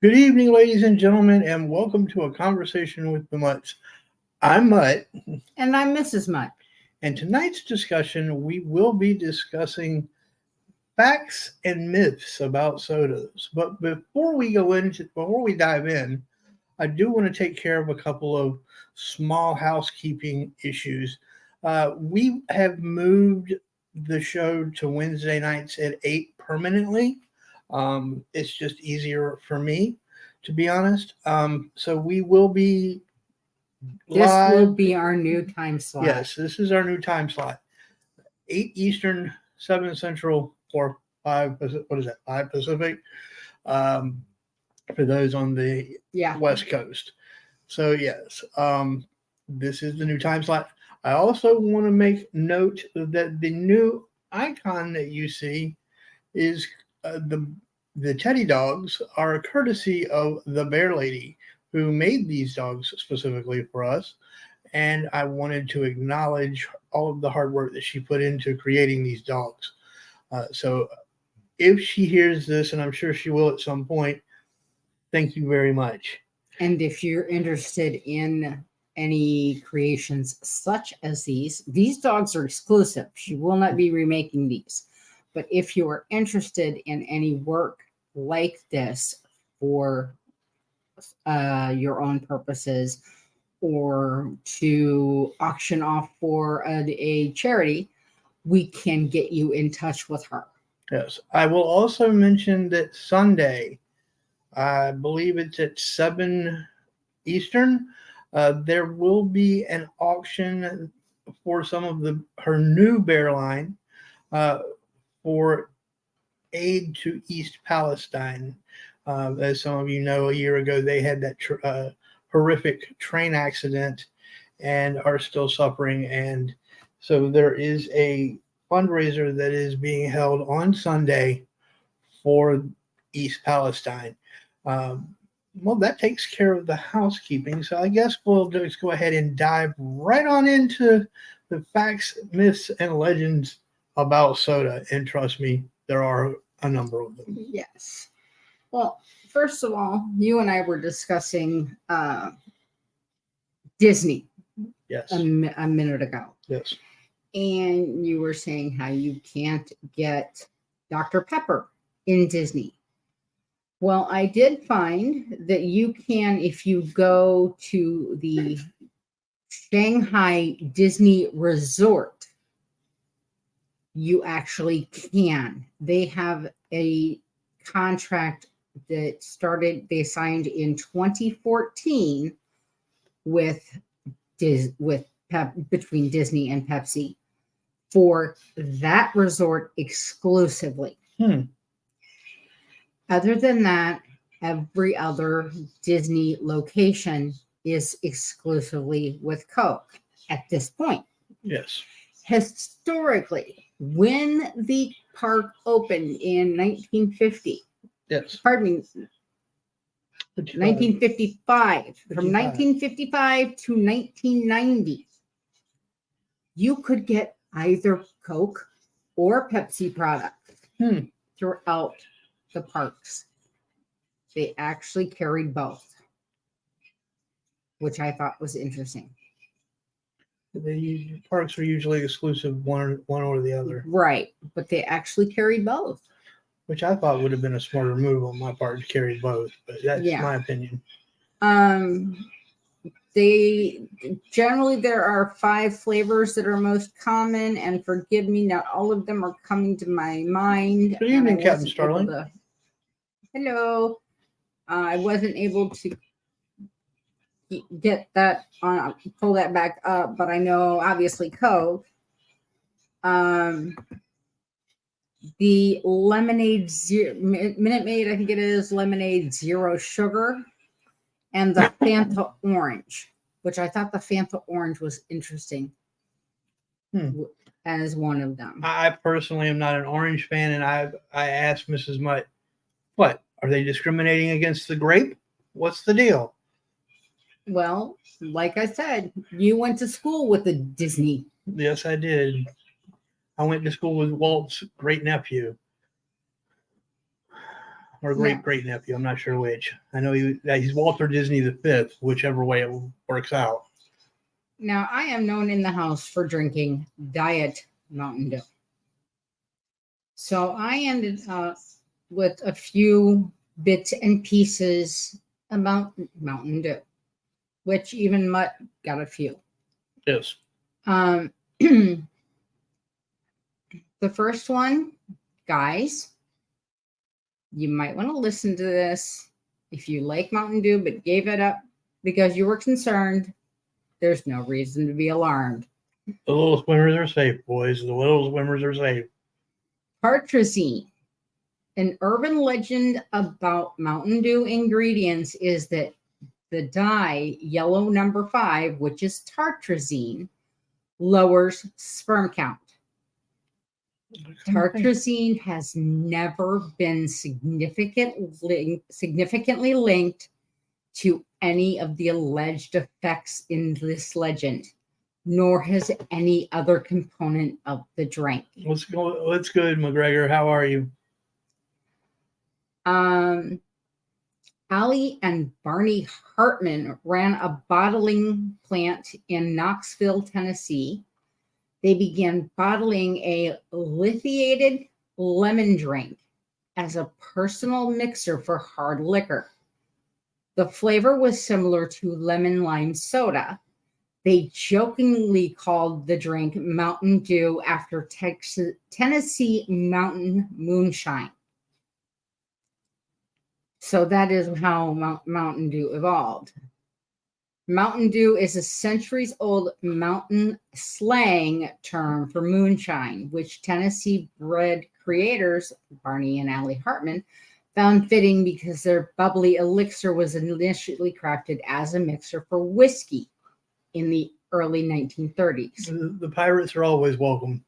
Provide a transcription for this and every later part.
Good evening, ladies and gentlemen, and welcome to a conversation with the Mutts. I'm Mutt, And I'm Mrs. Mutt. and tonight's discussion we will be discussing facts and myths about sodas. But before we dive in, I do want to take care of a couple of small housekeeping issues. We have moved the show to Wednesday nights at 8 permanently. It's just easier for me, to be honest. So we will be This will live. be our new time slot. Yes, this is our new time slot. 8 Eastern, 7 Central, or 5, what is that, 5 Pacific, for those on the West Coast. So, yes, this is the new time slot. I also want to make note that the new icon that you see is the teddy dogs are a courtesy of the Bear Lady who made these dogs specifically for us. And I wanted to acknowledge all of the hard work that she put into creating these dogs. So if she hears this, and I'm sure she will at some point, thank you very much. And if you're interested in any creations such as these dogs are exclusive. She will not be remaking these. But if you are interested in any work like this for your own purposes or to auction off for a charity, we can get you in touch with her. Yes. I will also mention that Sunday, I believe it's at 7 Eastern, there will be an auction for some of her new bear line for aid to East Palestine. As some of you know, a year ago they had that horrific train accident and are still suffering. And so there is a fundraiser that is being held on Sunday for East Palestine. Well, that takes care of the housekeeping. So I guess we'll just go ahead and dive right on into the facts, myths, and legends about soda. And trust me, there are a number of them. Yes. Well, first of all, you and I were discussing Disney. Yes. A minute ago. Yes. And you were saying how you can't get Dr. Pepper in Disney. Well, I did find that you can, if you go to the Shanghai Disney Resort, you actually can. They have a contract that they signed in 2014 between Disney and Pepsi for that resort exclusively. Other than that, every other Disney location is exclusively with Coke at this point. Yes. Historically, when the park opened in 1950, yes. Pardon me, 1955. From 1955 to 1990, you could get either Coke or Pepsi product throughout the parks. They actually carried both, which I thought was interesting. The parks are usually exclusive one or the other. Right, but they actually carried both. Which I thought would have been a smarter move on my part to carry both, but that's my opinion. There are 5 flavors that are most common, and forgive me, not all of them are coming to my mind. Good evening, Captain Starling. Hello. I wasn't able to get that on, pull that back up, but I know obviously Coke. The lemonade Minute Maid, I think it is lemonade zero sugar, and the Fanta orange, which I thought the Fanta orange was interesting as one of them. I personally am not an orange fan, and I asked Mrs. Mutt, what, are they discriminating against the grape? What's the deal? Well, like I said, you went to school with a Disney. Yes, I did. I went to school with Walt's great nephew. or great nephew. I'm not sure which. I know he's Walter Disney the Fifth, whichever way it works out. Now, I am known in the house for drinking Diet Mountain Dew. So I ended up with a few bits and pieces about Mountain Dew, which even Mutt got a few. Yes. The first one, guys, you might want to listen to this. If you like Mountain Dew but gave it up because you were concerned, there's no reason to be alarmed. The little swimmers are safe, boys. The little swimmers are safe. Tartrazine. An urban legend about Mountain Dew ingredients is that the dye yellow number 5, which is tartrazine, lowers sperm count. Tartrazine has never been significantly linked to any of the alleged effects in this legend, nor has any other component of the drink. What's good, McGregor? How are you? Allie and Barney Hartman ran a bottling plant in Knoxville, Tennessee. They began bottling a lithiated lemon drink as a personal mixer for hard liquor. The flavor was similar to lemon lime soda. They jokingly called the drink Mountain Dew after Tennessee Mountain Moonshine. So that is how Mountain Dew evolved. Mountain Dew is a centuries-old mountain slang term for moonshine, which Tennessee-bred creators, Barney and Allie Hartman, found fitting because their bubbly elixir was initially crafted as a mixer for whiskey in the early 1930s. The pirates are always welcome,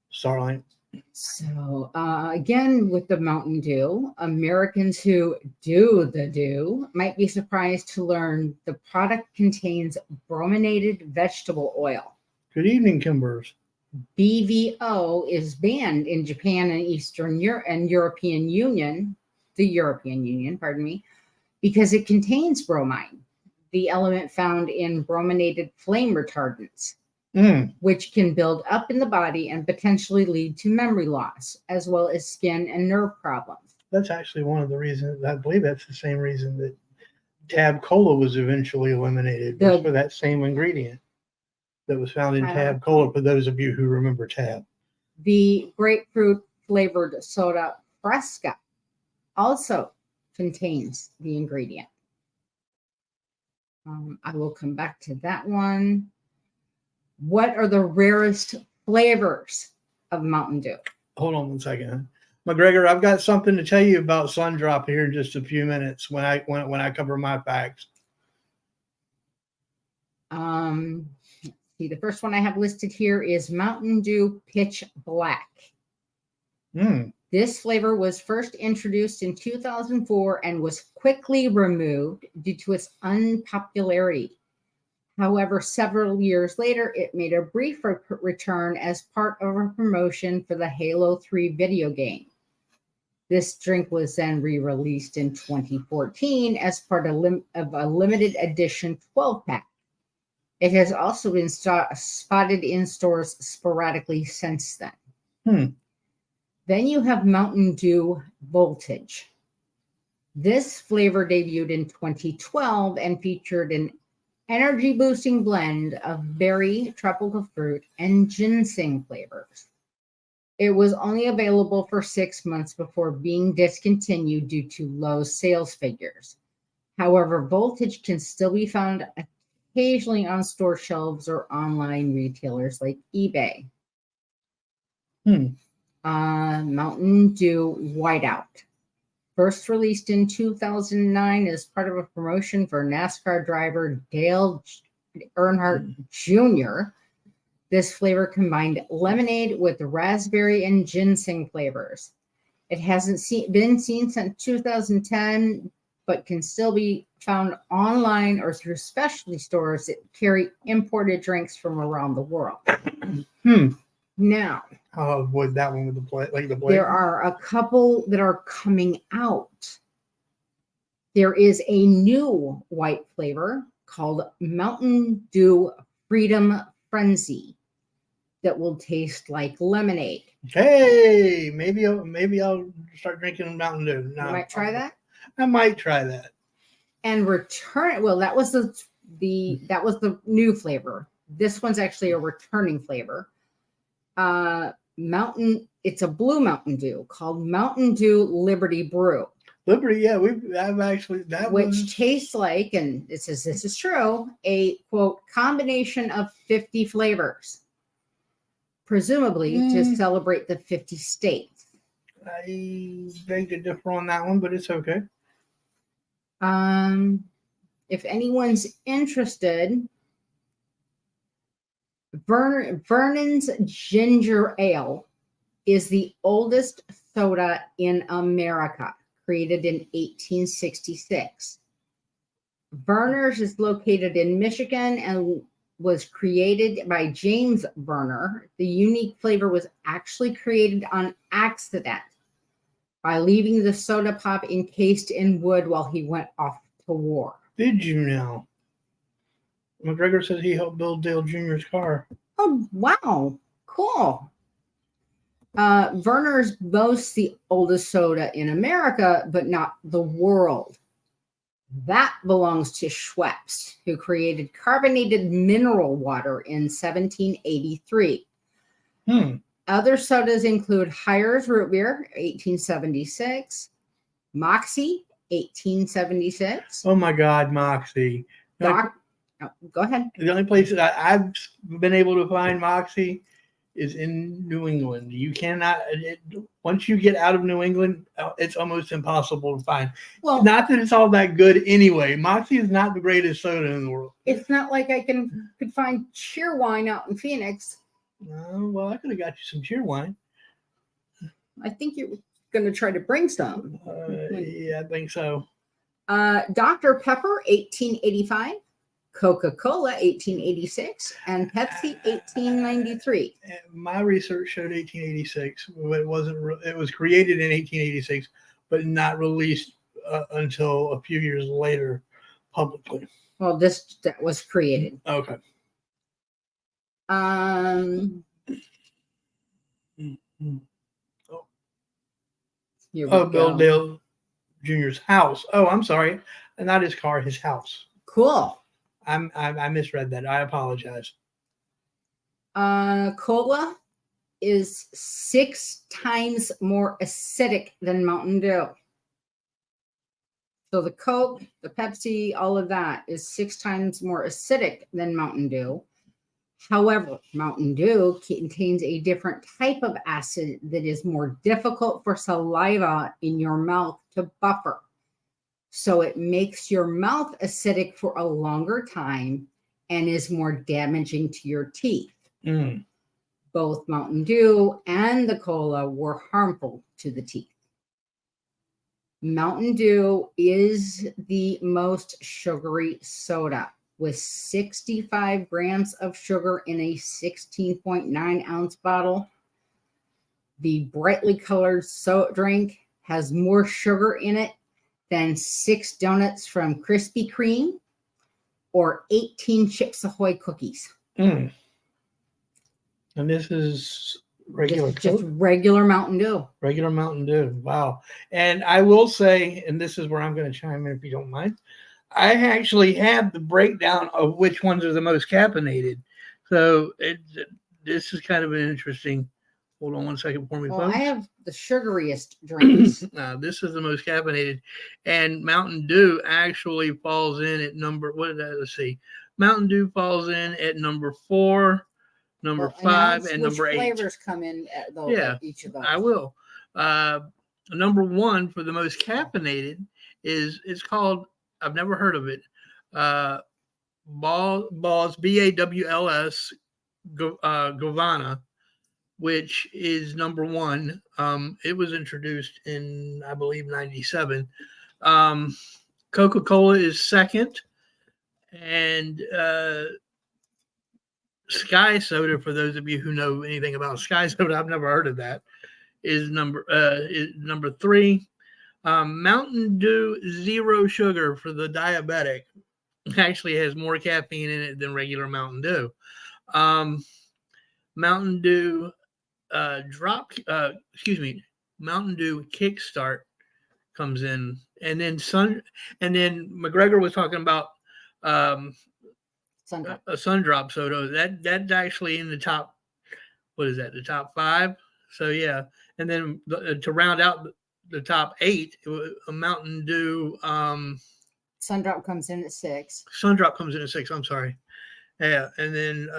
Starlight. So again, with the Mountain Dew, Americans who do the dew might be surprised to learn the product contains brominated vegetable oil. Good evening, Kimbers. BVO is banned in Japan and Eastern Europe and European Union, because it contains bromine, the element found in brominated flame retardants. Which can build up in the body and potentially lead to memory loss, as well as skin and nerve problems. That's actually one of the reasons. I believe that's the same reason that Tab Cola was eventually eliminated, for that same ingredient that was found in Tab Cola, for those of you who remember Tab. The grapefruit flavored soda Fresca also contains the ingredient. I will come back to that one. What are the rarest flavors of Mountain Dew? Hold on 1 second. McGregor, I've got something to tell you about Sundrop here in just a few minutes when I cover my facts. See, the first one I have listed here is Mountain Dew Pitch Black. This flavor was first introduced in 2004 and was quickly removed due to its unpopularity. However, several years later, it made a brief return as part of a promotion for the Halo 3 video game. This drink was then re-released in 2014 as part of a limited edition 12-pack. It has also been spotted in stores sporadically since then. Then you have Mountain Dew Voltage. This flavor debuted in 2012 and featured an energy-boosting blend of berry, tropical fruit, and ginseng flavors. It was only available for 6 months before being discontinued due to low sales figures. However, Voltage can still be found occasionally on store shelves or online retailers like eBay. Mountain Dew Whiteout. First released in 2009 as part of a promotion for NASCAR driver Dale Earnhardt Jr., this flavor combined lemonade with raspberry and ginseng flavors. It hasn't been seen since 2010, but can still be found online or through specialty stores that carry imported drinks from around the world. Now, I'll avoid that one with the the blade. there are a couple that are coming out. There is a new white flavor called Mountain Dew Freedom Frenzy that will taste like lemonade. Hey, maybe I'll start drinking Mountain Dew. No, You might try that. I might try that. And return. Well, that was the new flavor. This one's actually a returning flavor. It's a blue Mountain Dew called Mountain Dew Liberty Brew. Liberty, yeah, I've actually which tastes like, and it says this is true, a quote combination of 50 flavors, presumably to celebrate the 50 states. I beg to differ on that one, but it's okay. If anyone's interested, Vernon's Ginger Ale is the oldest soda in America, created in 1866. Verner's is located in Michigan and was created by James Verner. The unique flavor was actually created on accident by leaving the soda pop encased in wood while he went off to war. Did you know? McGregor says he helped build Dale Jr.'s car. Oh, wow. Cool. Verner's boasts the oldest soda in America, but not the world. That belongs to Schweppes, who created carbonated mineral water in 1783. Other sodas include Hires Root Beer, 1876, Moxie, 1876. Oh my God, Moxie. Go ahead. The only place that I've been able to find Moxie is in New England. You cannot, once you get out of New England, it's almost impossible to find. Well, not that it's all that good anyway. Moxie is not the greatest soda in the world. It's not like I could find Cheerwine out in Phoenix. Well, I could have got you some Cheerwine. I think you're going to try to bring some. Yeah, I think so. Dr. Pepper, 1885. Coca-Cola, 1886, and Pepsi, 1893. My research showed 1886. It was created in 1886, but not released until a few years later publicly. Well, that was created. Okay. Bill Dale Jr.'s house. Oh, I'm sorry. Not his car, his house. Cool. I misread that. I apologize. Cola is 6 times more acidic than Mountain Dew. So the Coke, the Pepsi, all of that is 6 times more acidic than Mountain Dew. However, Mountain Dew contains a different type of acid that is more difficult for saliva in your mouth to buffer. So it makes your mouth acidic for a longer time and is more damaging to your teeth. Both Mountain Dew and the cola were harmful to the teeth. Mountain Dew is the most sugary soda, with 65 grams of sugar in a 16.9 ounce bottle. The brightly colored soda drink has more sugar in it than 6 donuts from Krispy Kreme or 18 Chips Ahoy cookies. And this is regular just regular Mountain Dew. Regular Mountain Dew. Wow. And I will say, and this is where I'm going to chime in if you don't mind, I actually have the breakdown of which ones are the most caffeinated. So this is kind of an interesting. Hold on one second for me, folks. I have the sugariest drinks. This is the most caffeinated. And Mountain Dew actually falls in at let's see. Mountain Dew falls in at number 4, number 5, and number 8. Which flavors come in at each of those? I will. Number 1 for the most caffeinated it's called, I've never heard of it, Balls, BAWLS, Govana, which is number 1. It was introduced in, I believe, 97. Coca-Cola is second. And Sky Soda, for those of you who know anything about Sky Soda, I've never heard of that, is number 3. Mountain Dew Zero Sugar for the diabetic actually has more caffeine in it than regular Mountain Dew. Mountain Dew Mountain Dew Kickstart comes in, and then McGregor was talking about Sundrop. a Sundrop soda. That's actually in the top. What is that? The top 5. So yeah, and then to round out the top 8, a Mountain Dew. Sundrop comes in at 6. Sundrop comes in at 6. I'm sorry. Yeah, and then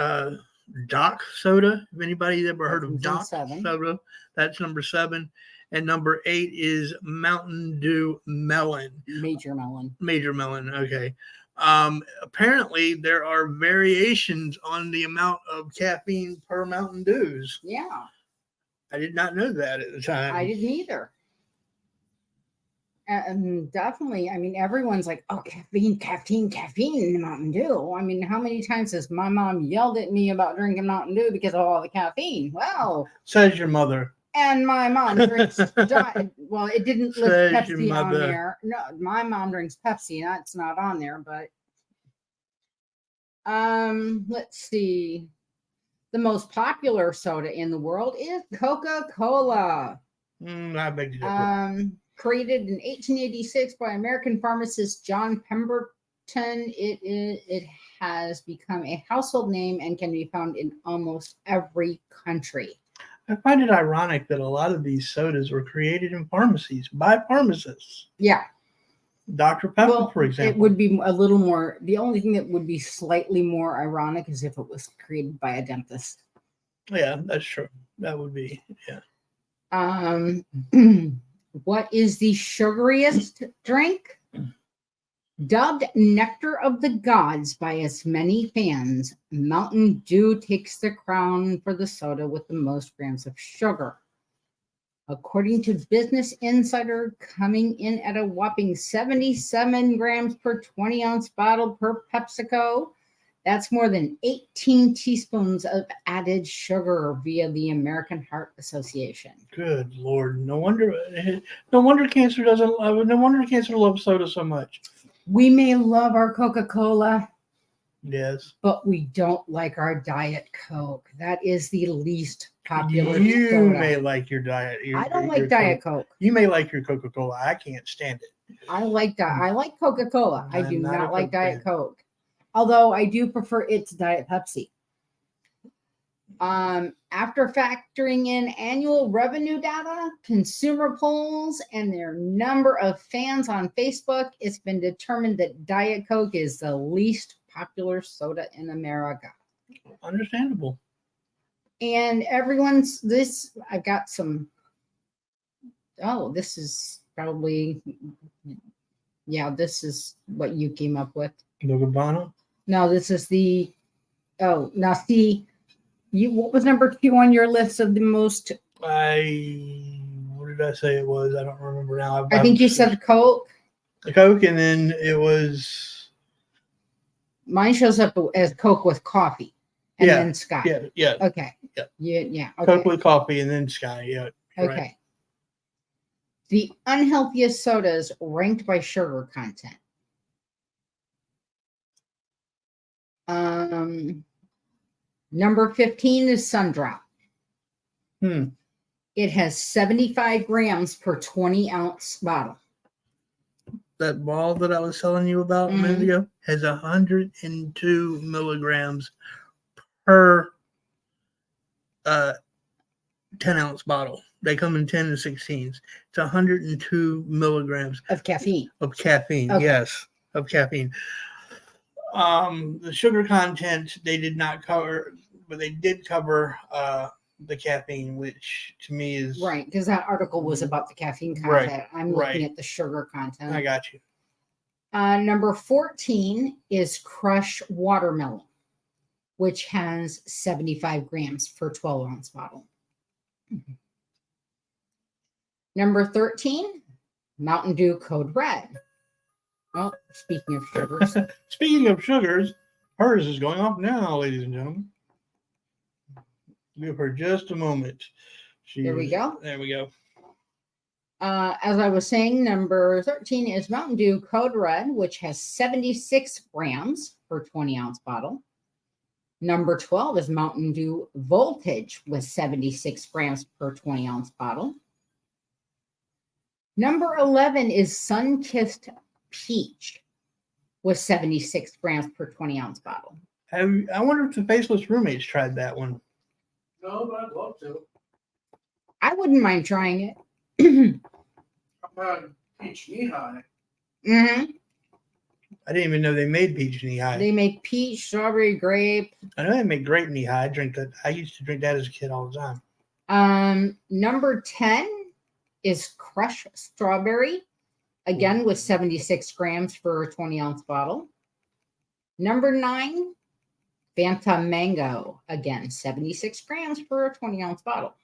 Doc Soda. If anybody's ever heard of Doc Soda, that's number 7. And number 8 is Mountain Dew Melon. Major Melon. Major Melon. Okay. Apparently, there are variations on the amount of caffeine per Mountain Dews. Yeah. I did not know that at the time. I didn't either. And definitely, I mean, everyone's like, oh, caffeine in the Mountain Dew. I mean, how many times has my mom yelled at me about drinking Mountain Dew because of all the caffeine? Well, says your mother. And my mom drinks, well, it didn't list Pepsi on there. No, my mom drinks Pepsi. That's not on there, but let's see. The most popular soda in the world is Coca-Cola. I beg to differ. Created in 1886 by American pharmacist John Pemberton, it has become a household name and can be found in almost every country. I find it ironic that a lot of these sodas were created in pharmacies by pharmacists. Yeah. Dr. Pepper, for example. It would be a little more, the only thing that would be slightly more ironic is if it was created by a dentist. Yeah, that's true. That would be, yeah. What is the sugariest drink? Dubbed Nectar of the Gods by its many fans, Mountain Dew takes the crown for the soda with the most grams of sugar. According to Business Insider, coming in at a whopping 77 grams per 20-ounce bottle per PepsiCo, that's more than 18 teaspoons of added sugar via the American Heart Association. Good Lord. No wonder cancer loves soda so much. We may love our Coca-Cola. Yes. But we don't like our Diet Coke. That is the least popular You soda. may like your Diet. I don't like Diet Coke. You may like your Coca-Cola. I can't stand it. I like Coca-Cola. I do not like Diet Coke. Although I do prefer it to Diet Pepsi. After factoring in annual revenue data, consumer polls, and their number of fans on Facebook, it's been determined that Diet Coke is the least popular soda in America. Understandable. And I've got some, this is probably, this is what you came up with. Gabbana? No, this is what was number 2 on your list of the most? What did I say it was? I don't remember now. I think you said Coke. Coke, and then it was. Mine shows up as Coke with coffee, and then Sky. Yeah. Okay. Yeah. Yeah. Okay. Coke with coffee, and then Sky. Yeah. Okay. Right. The unhealthiest sodas ranked by sugar content. Number 15 is Sundrop. It has 75 grams per 20-ounce bottle. That ball that I was telling you about a minute ago has 102 milligrams per 10-ounce bottle. They come in 10 and 16s. It's 102 milligrams of caffeine. Okay. Yes, of caffeine. The sugar content they did not cover, but they did cover the caffeine, which to me is right, because that article was about the caffeine content. Right. I'm looking at the sugar content. I got you. Number 14 is Crush Watermelon, which has 75 grams per 12-ounce bottle. Number 13, Mountain Dew Code Red. Well, speaking of sugars. Speaking of sugars, hers is going off now, ladies and gentlemen. Give her just a moment. There we go. There we go. As I was saying, number 13 is Mountain Dew Code Red, which has 76 grams per 20-ounce bottle. Number 12 is Mountain Dew Voltage with 76 grams per 20-ounce bottle. Number 11 is Sun-Kissed Peach with 76 grams per 20-ounce bottle. I wonder if the Faceless Roommates tried that one. No, but I'd love to. I wouldn't mind trying it. I've had peach knee high. Mm-hmm. I didn't even know they made peach knee high. They make peach, strawberry, grape. I know they make grape knee high. I drink that. I used to drink that as a kid all the time. Number 10 is Crush Strawberry, again with 76 grams for a 20-ounce bottle. Number 9, Fanta Mango, again 76 grams for a 20-ounce bottle.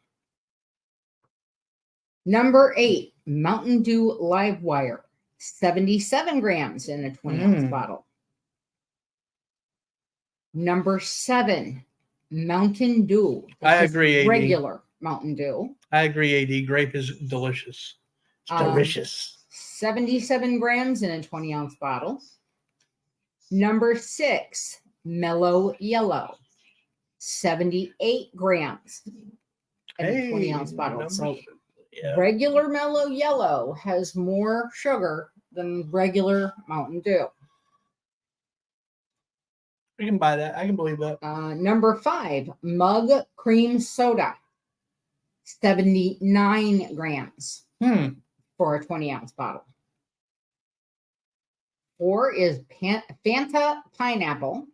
Number 8, Mountain Dew Live Wire, 77 grams in a 20-ounce bottle. Number 7, Mountain Dew. I agree, AD. Regular Mountain Dew. I agree, AD. Grape is delicious. It's delicious. 77 grams in a 20-ounce bottle. Number 6, Mellow Yellow, 78 grams in a 20-ounce bottle. So regular Mellow Yellow has more sugar than regular Mountain Dew. I can buy that. I can believe that. Number 5, Mug Cream Soda, 79 grams for a 20-ounce bottle. 4 is Fanta Pineapple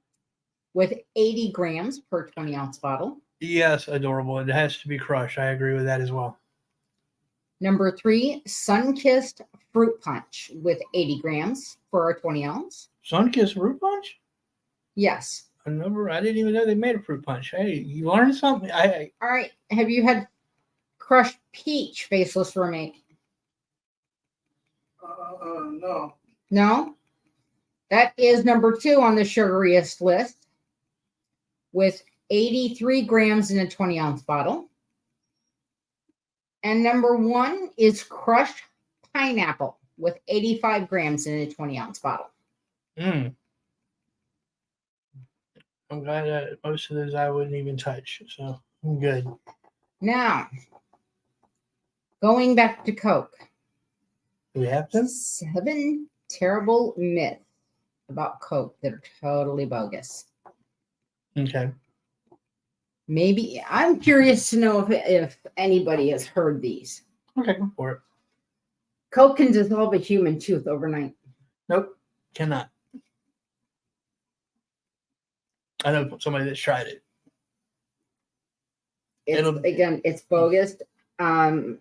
with 80 grams per 20-ounce bottle. Yes, adorable. It has to be Crush. I agree with that as well. Number 3, Sun-Kissed Fruit Punch with 80 grams for a 20-ounce. Sun-Kissed Fruit Punch? Yes. I didn't even know they made a fruit punch. Hey, you learned something. All right. Have you had Crushed Peach Faceless Roommate? No. No? That is number 2 on the sugariest list with 83 grams in a 20-ounce bottle. And number 1 is Crushed Pineapple with 85 grams in a 20-ounce bottle. I'm glad that most of those I wouldn't even touch, so I'm good. Now, going back to Coke. Do we have them? 7 terrible myths about Coke that are totally bogus. Okay. Maybe I'm curious to know if anybody has heard these. Okay, go for it. Coke can dissolve a human tooth overnight. Nope, cannot. I know somebody that's tried it. It's bogus. I've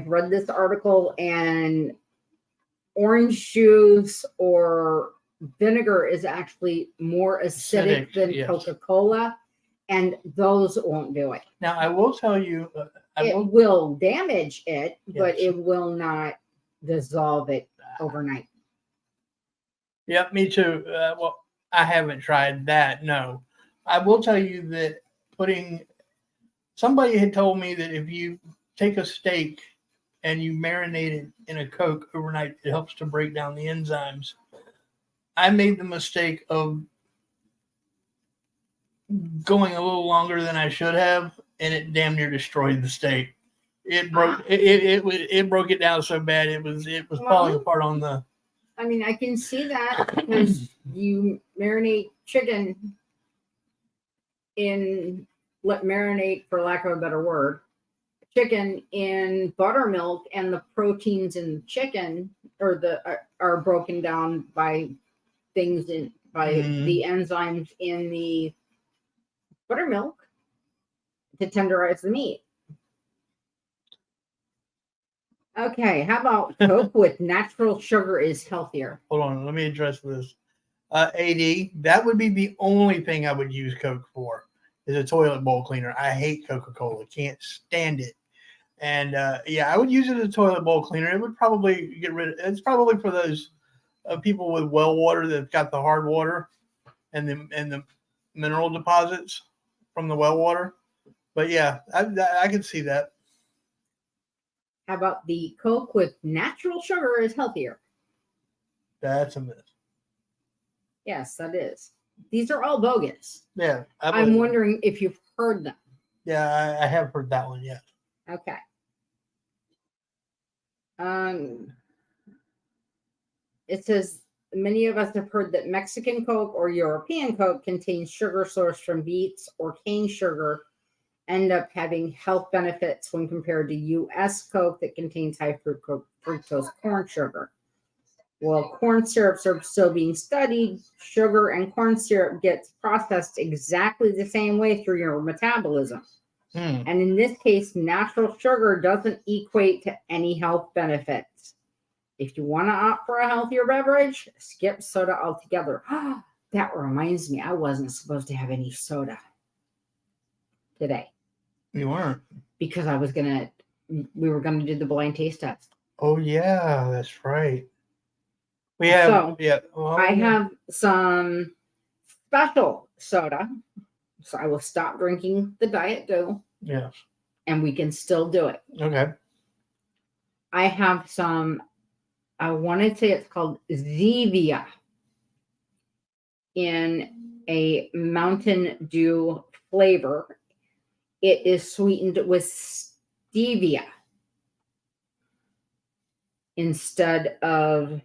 read this article, and orange juice or vinegar is actually more acidic than yes. Coca-Cola, and those won't do it. Now, I will tell you, it will damage it, but Yes. it will not dissolve it overnight. Yep, me too. Well, I haven't tried that. No, I will tell you that somebody had told me that if you take a steak and you marinate it in a Coke overnight, it helps to break down the enzymes. I made the mistake of going a little longer than I should have, and it damn near destroyed the steak. It broke it broke it down so bad it was falling apart on the. I mean, I can see that because you marinate chicken marinate, for lack of a better word, chicken in buttermilk, and the proteins in chicken are broken down by the enzymes in the buttermilk to tenderize the meat. Okay, how about Coke with natural sugar is healthier? Hold on, let me address this. AD, that would be the only thing I would use Coke for, is a toilet bowl cleaner. I hate Coca-Cola, can't stand it. And I would use it as a toilet bowl cleaner. It would probably it's probably for those people with well water that's got the hard water and the mineral deposits. from the well water. But yeah, I can see that. How about the Coke with natural sugar is healthier? That's a myth. Yes, that is. These are all bogus. Yeah, I'm wondering if you've heard them. Yeah, I have heard that one. Yeah. Okay. It says many of us have heard that Mexican Coke or European Coke contains sugar sourced from beets or cane sugar, end up having health benefits when compared to U.S. Coke that contains high fructose corn sugar. Well, corn syrups are still being studied. Sugar and corn syrup gets processed exactly the same way through your metabolism. And in this case, natural sugar doesn't equate to any health benefits. If you want to opt for a healthier beverage, skip soda altogether. That reminds me, I wasn't supposed to have any soda today. You weren't. Because we were gonna do the blind taste test. Oh yeah, that's right. We have I have some special soda, so I will stop drinking the Diet Dew. Yes. And we can still do it. Okay. I have some. I want to say it's called Zevia in a Mountain Dew flavor. It is sweetened with stevia instead of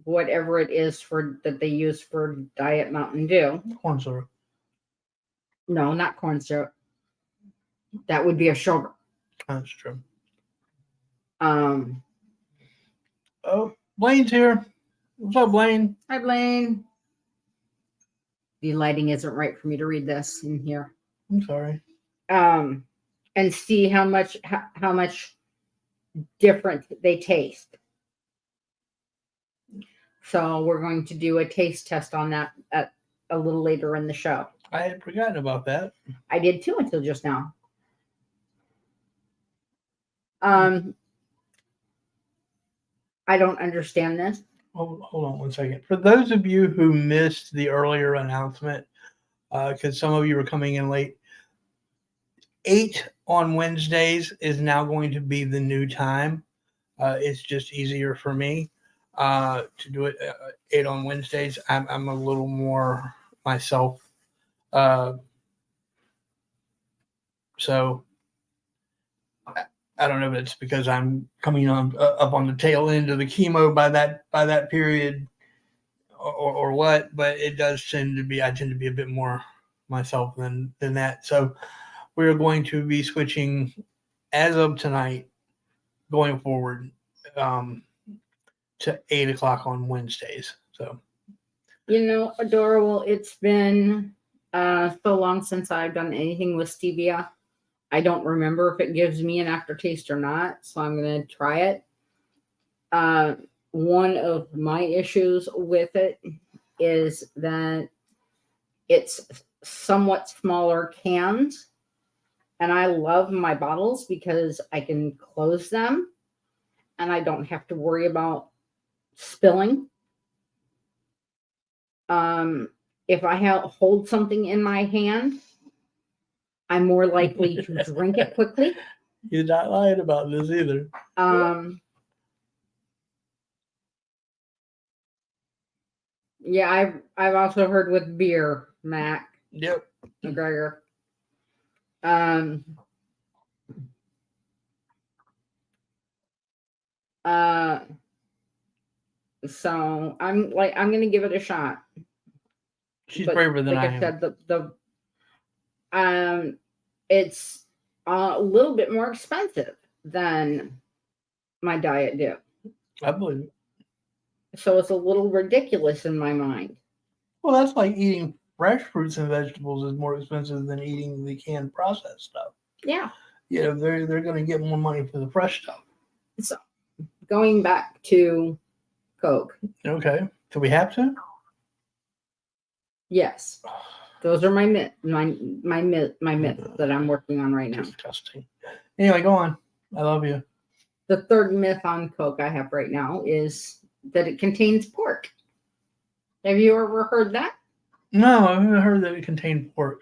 whatever it is that they use for Diet Mountain Dew. Corn syrup. No, not corn syrup. That would be a sugar. That's true. Oh, Blaine's here. What's up, Blaine? Hi, Blaine. The lighting isn't right for me to read this in here. I'm sorry. And see how much different they taste. So we're going to do a taste test on that at a little later in the show. I had forgotten about that. I did too until just now. I don't understand this. Hold on one second. For those of you who missed the earlier announcement, because some of you were coming in late, 8 on Wednesdays is now going to be the new time. It's just easier for me to do it 8 on Wednesdays. I'm a little more myself. So I don't know if it's because I'm coming on up on the tail end of the chemo by that period or what, but it does tend to be, I tend to be a bit more myself than that. So we're going to be switching as of tonight going forward to 8 o'clock on Wednesdays. So, Adorable. It's been so long since I've done anything with stevia. I don't remember if it gives me an aftertaste or not, so I'm going to try it. One of my issues with it is that it's somewhat smaller cans, and I love my bottles because I can close them and I don't have to worry about spilling. If I hold something in my hand, I'm more likely to drink it quickly. You're not lying about this either. Yeah, I've also heard with beer, Mac. Yep. McGregor. So I'm gonna give it a shot. She's braver than I am. Said, it's a little bit more expensive than my Diet Dew. I believe it. So it's a little ridiculous in my mind. Well, that's like eating fresh fruits and vegetables is more expensive than eating the canned processed stuff. Yeah. They're going to get more money for the fresh stuff. So going back to Coke. Okay. Do we have to? Yes. Those are my myths that I'm working on right now. Disgusting. Anyway, go on. I love you. The third myth on Coke I have right now is that it contains pork. Have you ever heard that? No, I haven't heard that it contained pork.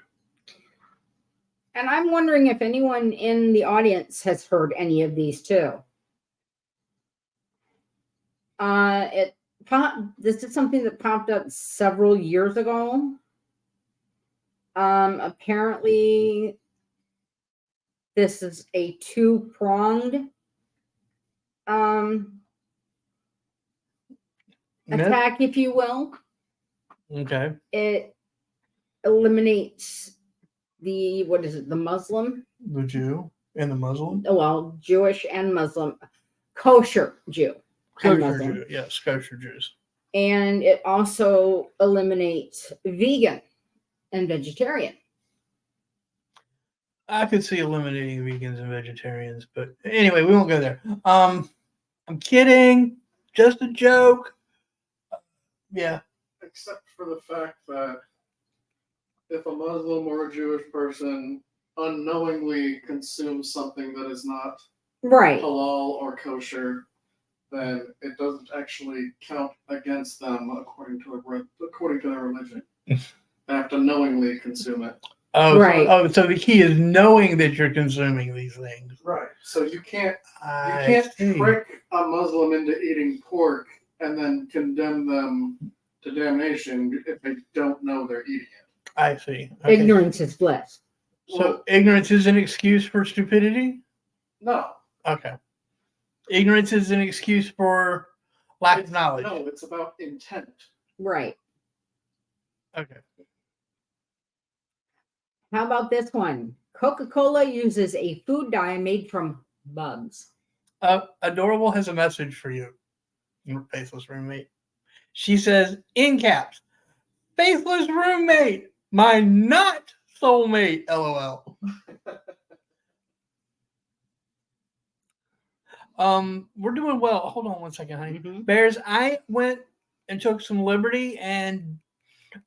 And I'm wondering if anyone in the audience has heard any of these too. This is something that popped up several years ago. Apparently, this is a two-pronged attack, if you will. Okay. It eliminates the Muslim, The Jew and the Muslim. well, Jewish and Muslim, kosher Jew and Kosher Muslim. Jew. Yes, kosher Jews. And it also eliminates vegan and vegetarian. I could see eliminating vegans and vegetarians, but anyway, we won't go there. I'm kidding. Just a joke. Yeah. Except for the fact that if a Muslim or a Jewish person unknowingly consumes something that is not Right. halal or kosher, then it doesn't actually count against them according to their religion. They have to knowingly consume it. Oh, right. So the key is knowing that you're consuming these things. Right. So you can't I see. trick a Muslim into eating pork and then condemn them to damnation if they don't know they're eating it. I see. Okay. Ignorance is bliss. So ignorance is an excuse for stupidity? No. Okay. Ignorance is an excuse for lack of knowledge. No, it's about intent. Right. Okay. How about this one? Coca-Cola uses a food dye made from bugs. Adorable has a message for you, your faithless roommate. She says, in caps, faithless roommate, my not soulmate, LOL. We're doing well. Hold on one second, honey. Mm-hmm. Bears, I went and took some liberty and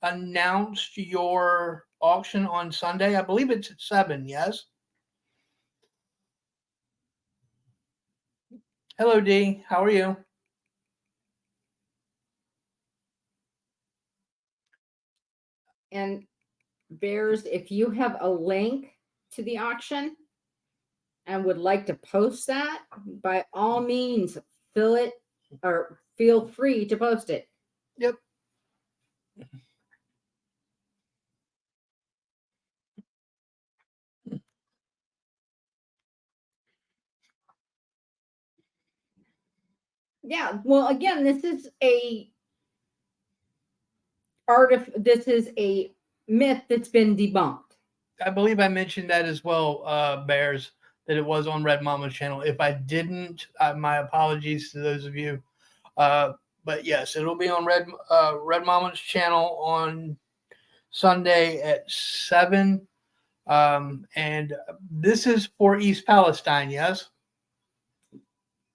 announced your auction on Sunday. I believe it's at 7, yes? Hello, D. How are you? And Bears, if you have a link to the auction and would like to post that, by all means, fill it or feel free to post it. Yep. Yeah. Well, again, this is a myth that's been debunked. I believe I mentioned that as well, Bears, that it was on Red Mama's channel. If I didn't, my apologies to those of you. But yes, it'll be on Red Mama's channel on Sunday at 7. And this is for East Palestine, yes?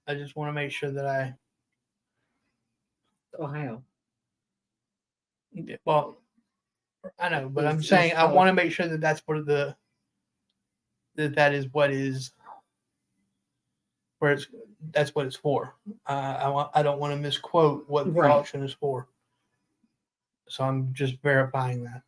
I just want to make sure that Ohio. well, I know, but I'm East saying I want to Palestine. make sure that that's where that is what is where that's what it's for. I don't want to misquote what the Right. auction is for. So I'm just verifying that.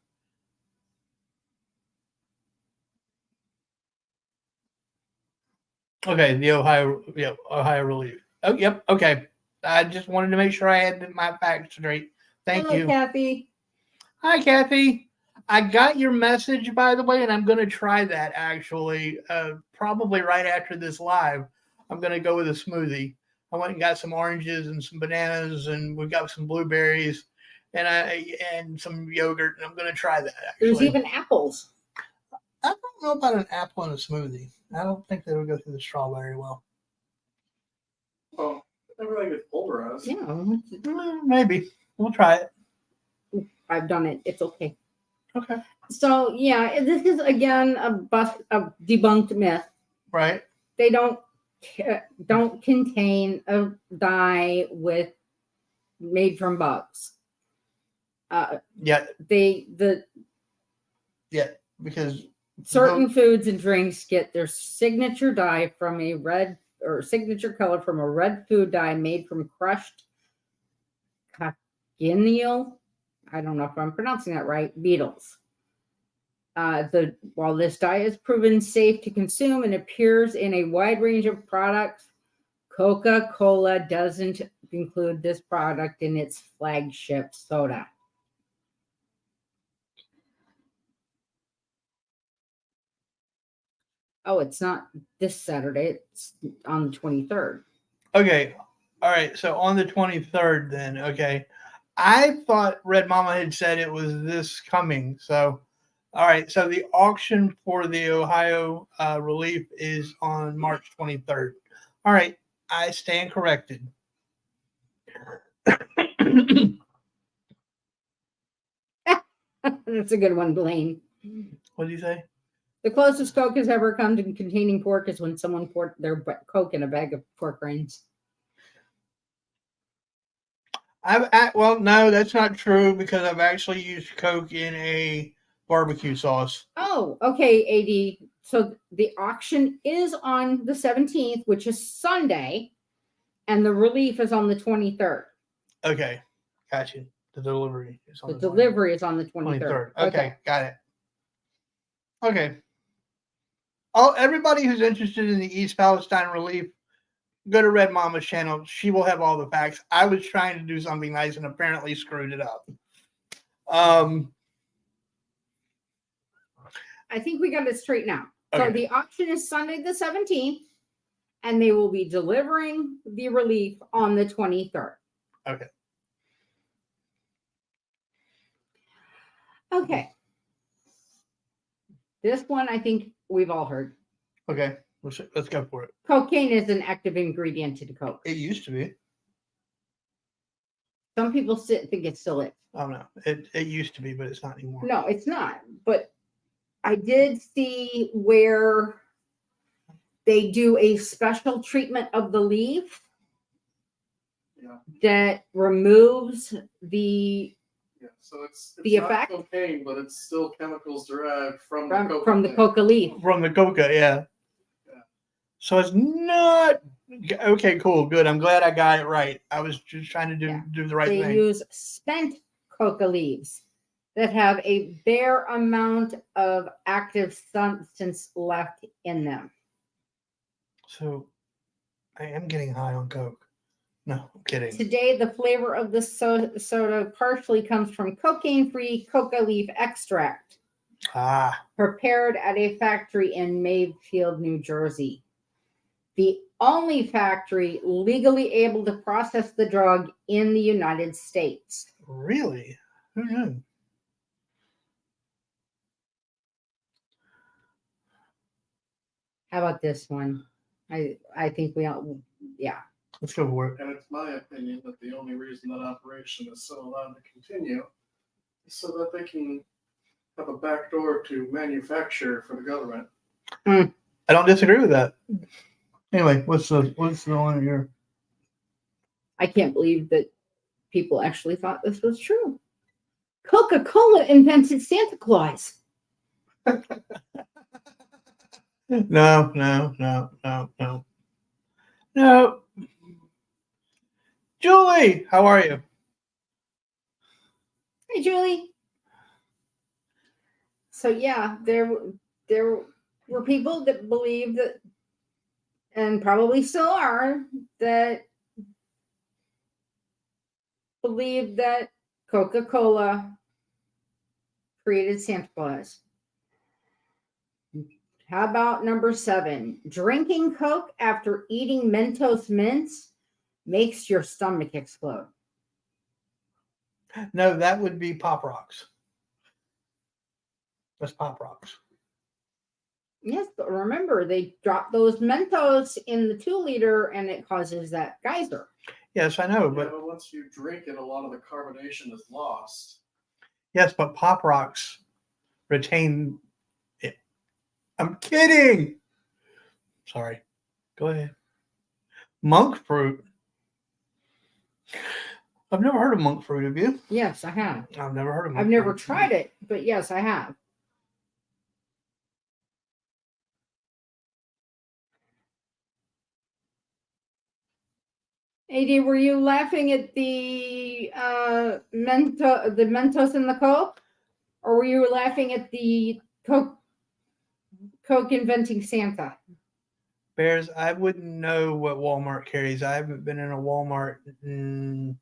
Okay, the Ohio relief. Oh, yep. Okay. I just wanted to make sure I had my facts straight. Thank Hello, you. Kathy. Hi, Kathy. I got your message, by the way, and I'm going to try that actually. Probably right after this live, I'm going to go with a smoothie. I went and got some oranges and some bananas, and we've got some blueberries and some yogurt, and I'm going to try that. Actually, There's even apples. I don't know about an apple in a smoothie. I don't think they would go through the straw very well. Well, everything gets pulverized. Yeah, Maybe we'll try it. I've done it. It's okay. Okay. So yeah, this is again a debunked myth. Right. They don't contain a dye made from bugs. Yeah. Because certain foods and drinks get their signature dye from a red or signature color from a red food dye made from crushed cochineal, I don't know if I'm pronouncing that right, beetles. While this dye is proven safe to consume and appears in a wide range of products, Coca-Cola doesn't include this product in its flagship soda. Oh, it's not this Saturday. It's on the 23rd. Okay. All right. So on the 23rd, then. Okay. I thought Red Mama had said it was this coming. So, all right. So the auction for the Ohio relief is on March 23rd. All right. I stand corrected. That's a good one, Blaine. What did you say? The closest Coke has ever come to containing pork is when someone poured their Coke in a bag of pork rinds. Well, no, that's not true because I've actually used Coke in a barbecue sauce. Oh, okay, AD. So the auction is on the 17th, which is Sunday, and the relief is on the 23rd. Okay. Gotcha. The delivery is on the delivery is on the 23rd. 23rd. Okay. Got it. Okay. Everybody who's interested in the East Palestine relief, go to Red Mama's channel. She will have all the facts. I was trying to do something nice and apparently screwed it up. I think we got it straight now. Okay. So the auction is Sunday the 17th, and they will be delivering the relief on the 23rd. Okay. Okay. This one I think we've all heard. Okay. Let's go for it. Cocaine is an active ingredient to the Coke. It used to be. Some people think it still is. Oh, no. It used to be, but it's not anymore. No, it's not. But I did see where they do a special treatment of the leaf that removes the so it's the not effect cocaine, but it's still chemicals derived from the coca leaf. From the coca, yeah. So it's not okay. Cool, good. I'm glad I got it right. I was just trying to do the right They thing. use spent coca leaves that have a bare amount of active substance left in them. So I am getting high on Coke. No, I'm kidding. Today, the flavor of the soda partially comes from cocaine-free coca leaf extract, prepared at a factory in Mayfield, New Jersey. The only factory legally able to process the drug in the United States. Really? Who knew? How about this one? I think we all, yeah. Let's go for it. And it's my opinion that the only reason that operation is so allowed to continue is so that they can have a backdoor to manufacture for the government. I don't disagree with that. Anyway, what's the one here? I can't believe that people actually thought this was true. Coca-Cola invented Santa Claus. No. Julie, how are you? Hey, Julie. So yeah, there were people that believed that, and probably still are, that believe that Coca-Cola created Santa Claus. How about number 7? Drinking Coke after eating Mentos mints makes your stomach explode. No, that would be Pop Rocks. That's Pop Rocks. Yes, but remember, they drop those Mentos in the 2-liter and it causes that geyser. Yes, I know, but once you drink it, a lot of the carbonation is lost. Yes, but Pop Rocks retain it. I'm kidding. Sorry. Go ahead. Monk fruit. I've never heard of monk fruit, have you? Yes, I have. I've never heard of monk I've never fruit. tried it, but yes, I have. AD, were you laughing at the Mentos in the Coke? Or were you laughing at the Coke inventing Santa. Bears, I wouldn't know what Walmart carries. I haven't been in a Walmart in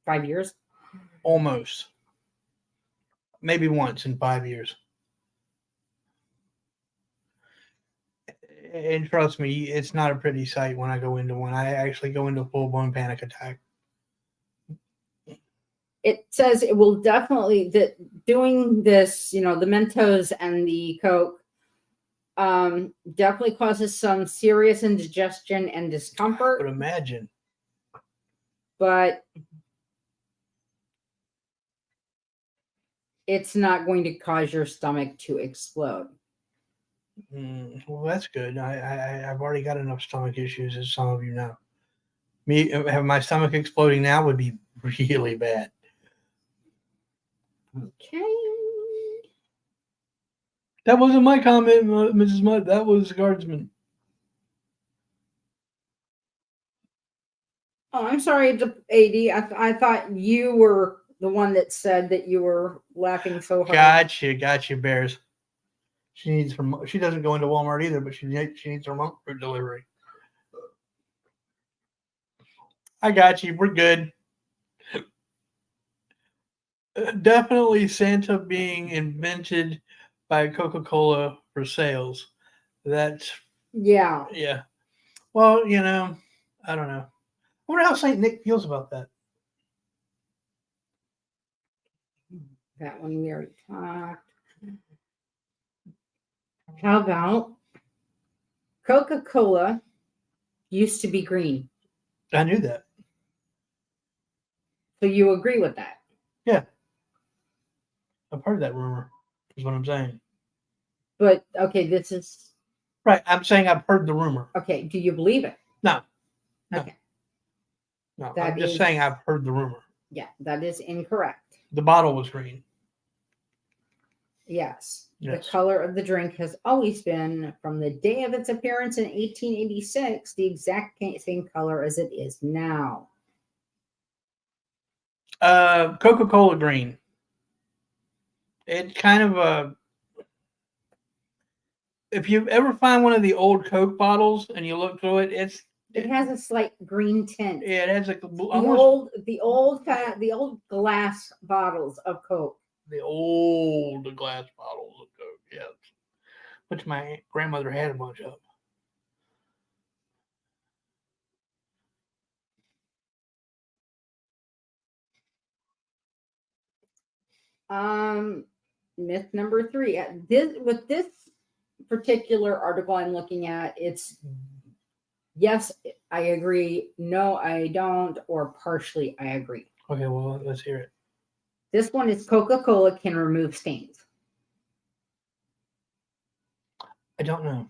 5 years. almost. Maybe once in 5 years. And trust me, it's not a pretty sight when I go into one. I actually go into a full-blown panic attack. It says it will definitely that doing this, the Mentos and the Coke definitely causes some serious indigestion and discomfort. But imagine. But it's not going to cause your stomach to explode. Well, that's good. I've already got enough stomach issues, as some of you know. Me have my stomach exploding now would be really bad. Okay. That wasn't my comment, Mrs. Mudd. That was the guardsman. Oh, I'm sorry, AD. I thought you were the one that said that you were laughing so hard. Gotcha, Bears. She needs her. She doesn't go into Walmart either, but she needs her monk fruit delivery. I got you. We're good. Definitely Santa being invented by Coca-Cola for sales. That's Yeah. yeah. Well, I don't know. I wonder how Saint Nick feels about that. That one we already talked. How about Coca-Cola used to be green? I knew that. So you agree with that? Yeah. I've heard that rumor, is what I'm saying. But, okay, this is... Right, I'm saying I've heard the rumor. Okay, do you believe it? No. Okay. No, That I'm just is- saying I've heard the rumor. Yeah, that is incorrect. The bottle was green. Yes. Yes. The color of the drink has always been, from the day of its appearance in 1886, the exact same color as it is now. Coca-Cola green. It's kind of a... If you ever find one of the old Coke bottles and you look through it, It has a slight green tint. Yeah, it has The old glass bottles of Coke. the old glass bottles of Coke, yes. Which my grandmother had a bunch of. Myth number 3. With this particular article I'm looking at, it's yes, I agree. No, I don't. Or partially, I agree. Okay, well, let's hear it. This one is Coca-Cola can remove stains. I don't know.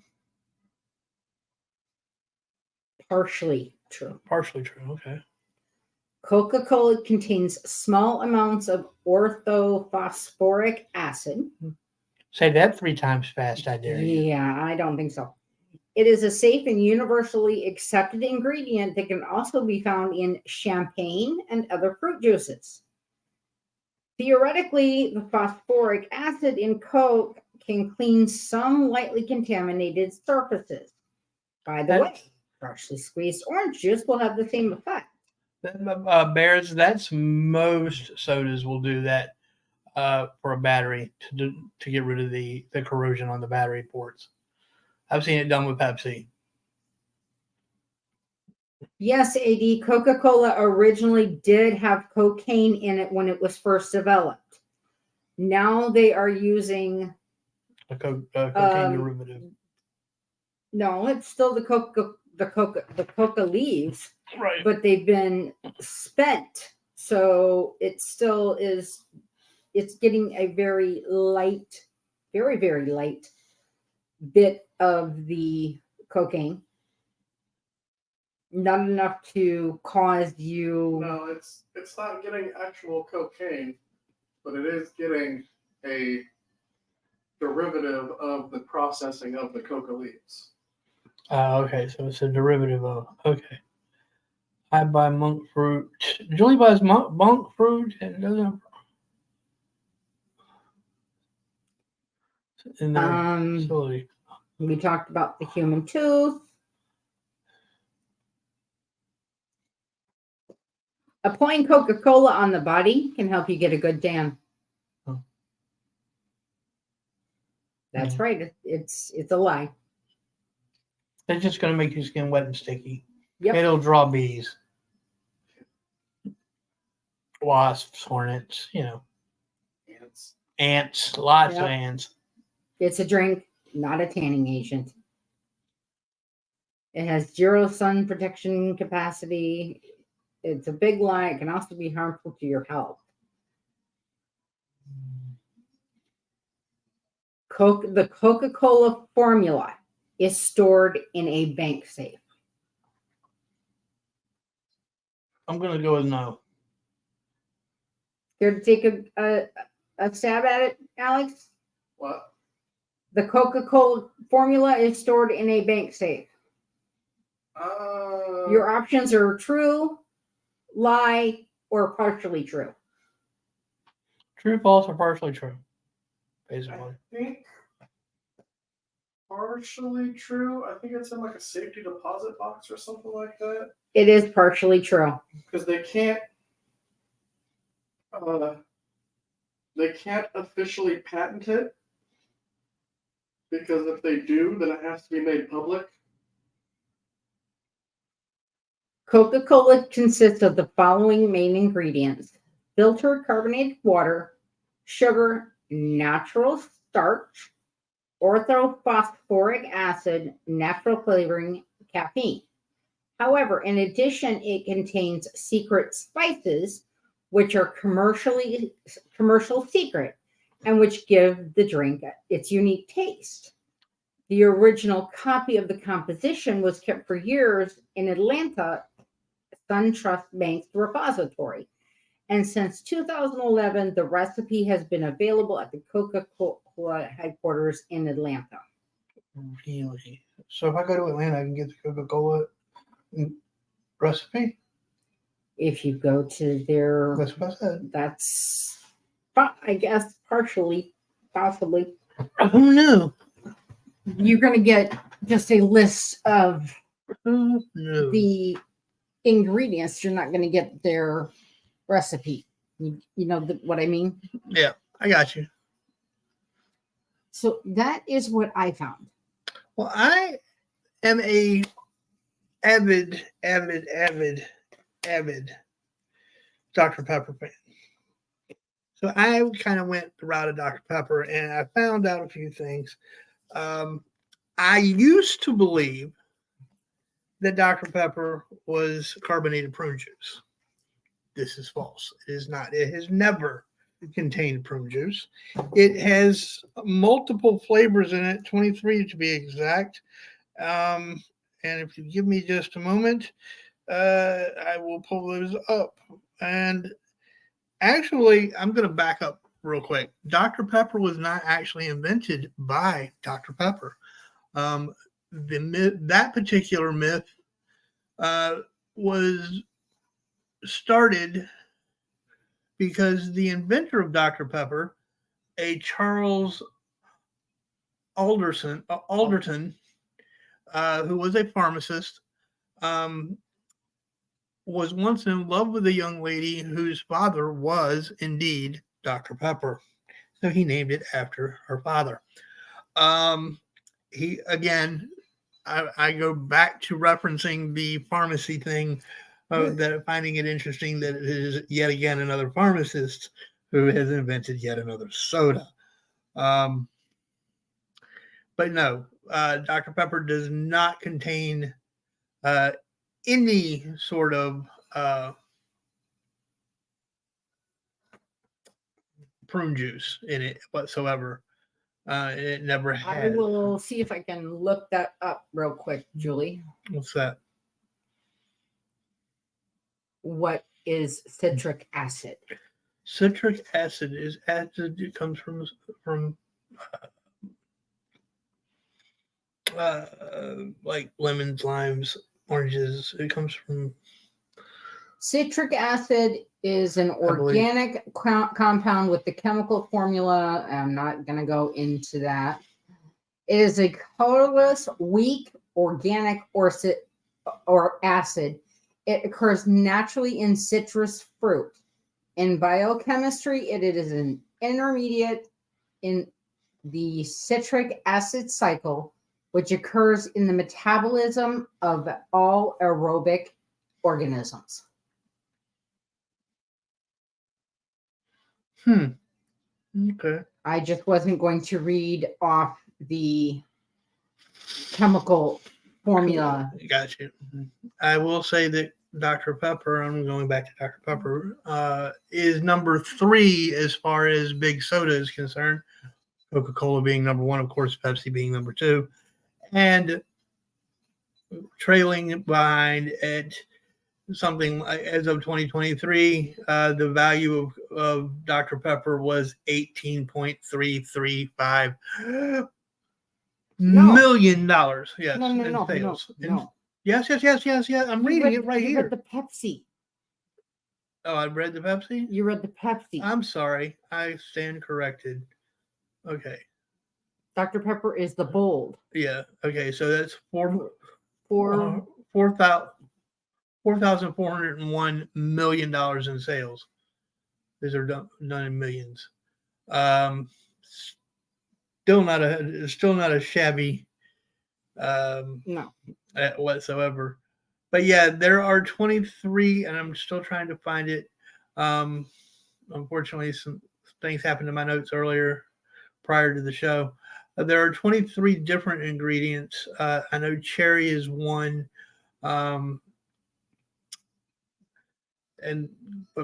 Partially true. Partially true. Okay. Coca-Cola contains small amounts of orthophosphoric acid. Say that 3 times fast, I dare you. Yeah, I don't think so. It is a safe and universally accepted ingredient that can also be found in champagne and other fruit juices. Theoretically, the phosphoric acid in Coke can clean some lightly contaminated surfaces. By the way, freshly squeezed orange juice will have the same effect. Bears, that's most sodas will do that for a battery to get rid of the corrosion on the battery ports. I've seen it done with Pepsi. Yes, AD, Coca-Cola originally did have cocaine in it when it was first developed. Now they are using A cocaine derivative. no, it's still the coca leaves, Right. but they've been spent. So it still is, it's getting a very light, very, very light bit of the cocaine. Not enough to cause you. No, it's not getting actual cocaine, but it is getting a derivative of the processing of the coca leaves. Okay, so it's a derivative of. Okay. I buy monk fruit. Julie buys monk fruit and doesn't. in their Um, facility. We talked about the human tooth. Applying Coca-Cola on the body can help you get a good tan. Oh. That's Yeah. right. It's a lie. It's just going to make your skin wet and sticky. Yep. It'll draw bees, wasps, hornets, ants, lots of Yep. ants. It's a drink, not a tanning agent. It has 0 sun protection capacity. It's a big lie. It can also be harmful to your health. The Coca-Cola formula is stored in a bank safe. I'm going to go with no. Care to take a stab at it, Alex? What? The Coca-Cola formula is stored in a bank safe. Your options are true, lie, or partially true. True, false, or partially true, basically. I think partially true. I think it's in like a safety deposit box or something like that. It is partially true. Because they can't officially patent it. Because if they do, then it has to be made public. Coca-Cola consists of the following main ingredients: filtered carbonated water, sugar, natural starch, orthophosphoric acid, natural flavoring, caffeine. However, in addition, it contains secret spices, which are commercial secret, and which give the drink its unique taste. The original copy of the composition was kept for years in Atlanta SunTrust Bank's repository. And since 2011, the recipe has been available at the Coca-Cola headquarters in Atlanta. Really? So if I go to Atlanta, I can get the Coca-Cola recipe? If you go to their, That's what I said. that's, I guess, partially, possibly. Who knew? You're going to get just a list of Who knew? the ingredients. You're not going to get their recipe. You know what I mean? Yeah, I got you. So that is what I found. Well, I am a avid Dr. Pepper fan. So I kind of went the route of Dr. Pepper, and I found out a few things. I used to believe that Dr. Pepper was carbonated prune juice. This is false. It is not. It has never contained prune juice. It has multiple flavors in it, 23 to be exact. And if you give me just a moment, I will pull those up. And actually, I'm going to back up real quick. Dr. Pepper was not actually invented by Dr. Pepper. That particular myth was started because the inventor of Dr. Pepper, a Charles Alderton, who was a pharmacist, was once in love with a young lady whose father was indeed Dr. Pepper. So he named it after her father. He again, I go back to referencing the pharmacy thing, that finding it interesting that it is yet again another pharmacist who has invented yet another soda. But no, Dr. Pepper does not contain any sort of prune juice in it whatsoever. It never I had. will see if I can look that up real quick, Julie. What's that? What is citric acid? Citric acid is acid. It comes from like lemons, limes, oranges. It comes from Citric acid is an organic compound with the chemical formula. I'm not going to go into that. It is a colorless, weak, organic or acid. It occurs naturally in citrus fruit. In biochemistry, it is an intermediate in the citric acid cycle, which occurs in the metabolism of all aerobic organisms. Okay. I just wasn't going to read off the chemical formula. Gotcha. I will say that Dr. Pepper, I'm going back to Dr. Pepper, is number 3 as far as big soda is concerned. Coca-Cola being number 1, of course, Pepsi being number 2. And trailing behind at something as of 2023, the value of Dr. Pepper was $18.335 million. Yes, No. sales. Yes. I'm reading it right here. You read the Pepsi. Oh, I read the Pepsi? You read the Pepsi. I'm sorry. I stand corrected. Okay. Dr. Pepper is the bold. Yeah. Okay. So that's $4,401 million in sales. These are done in millions. Still not a shabby No whatsoever. But yeah, there are 23, and I'm still trying to find it. Unfortunately, some things happened to my notes earlier prior to the show. There are 23 different ingredients. I know cherry is one. But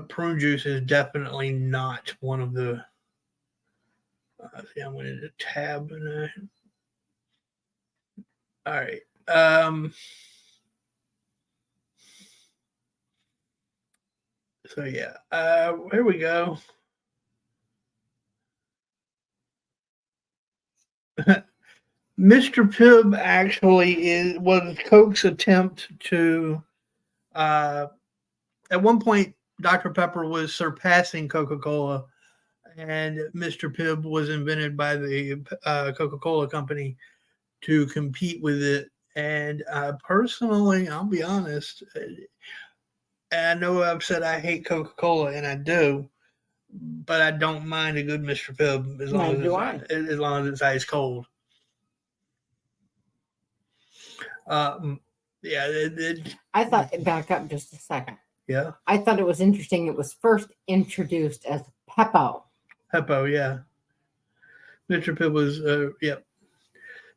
prune juice is definitely not one of the. See, I went into tab and all right. So yeah, here we go. Mr. Pibb actually was Coke's attempt to. At one point, Dr. Pepper was surpassing Coca-Cola, and Mr. Pibb was invented by the Coca-Cola company to compete with it. And personally, I'll be honest, I know I've said I hate Coca-Cola, and I do, but I don't mind a good Mr. Pibb as long as it's ice cold. Yeah. I thought, back up just a second. Yeah. I thought it was interesting. It was first introduced as Peppo. Peppo, yeah. Mr. Pibb was,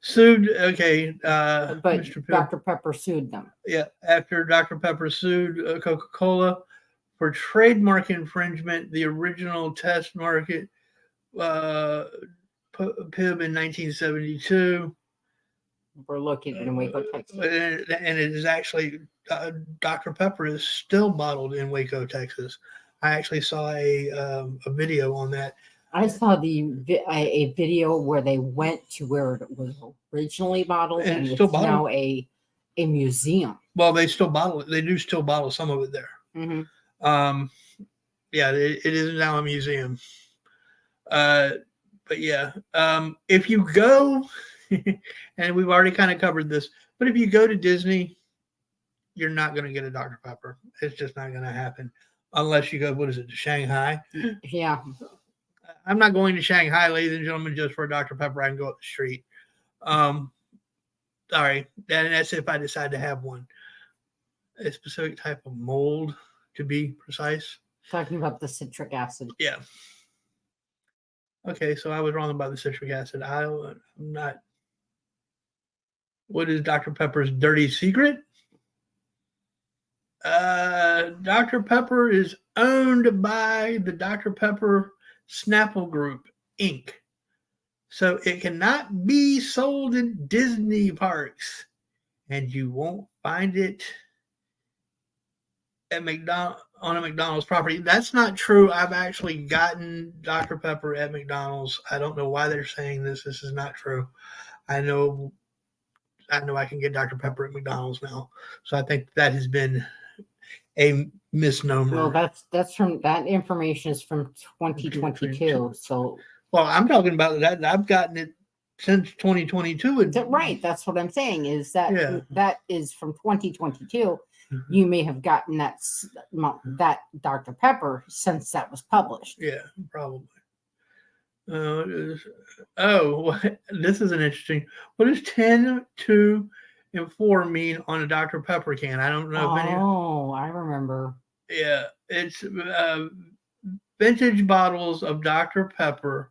sued. Okay. But Mr. Pibb, Dr. Pepper sued them. Yeah. After Dr. Pepper sued Coca-Cola for trademark infringement, the original test market, Pibb in 1972. We're located in Waco, Texas. And it is actually, Dr. Pepper is still bottled in Waco, Texas. I actually saw a video on that. I saw a video where they went to where it was originally bottled, and it's now a museum. Well, they still bottle it. They do still bottle some of it there. Mm-hmm. Yeah, it is now a museum. But yeah, if you go, and we've already kind of covered this, but if you go to Disney, you're not going to get a Dr. Pepper. It's just not going to happen unless you go, what is it, to Shanghai? Yeah. I'm not going to Shanghai, ladies and gentlemen, just for a Dr. Pepper. I can go up the street. Sorry. And that's if I decide to have one. A specific type of mold, to be precise. Talking about the citric acid. Yeah. Okay, so I was wrong about the citric acid. I'm not. What is Dr. Pepper's dirty secret? Dr. Pepper is owned by the Dr. Pepper Snapple Group, Inc. So it cannot be sold in Disney parks, and you won't find it at on a McDonald's property. That's not true. I've actually gotten Dr. Pepper at McDonald's. I don't know why they're saying this. This is not true. I know I can get Dr. Pepper at McDonald's now. So I think that has been a misnomer. Well, that's from that information is from 2022. So Well, I'm talking about that. I've gotten it since 2022. right, that's what I'm saying is that Yeah. that is from 2022. Mhm. You may have gotten that Dr. Pepper since that was published. Yeah, probably. This is an interesting. What does 10, 2, and 4 mean on a Dr. Pepper can? I don't know if any. Oh, I remember. Yeah, it's vintage bottles of Dr. Pepper.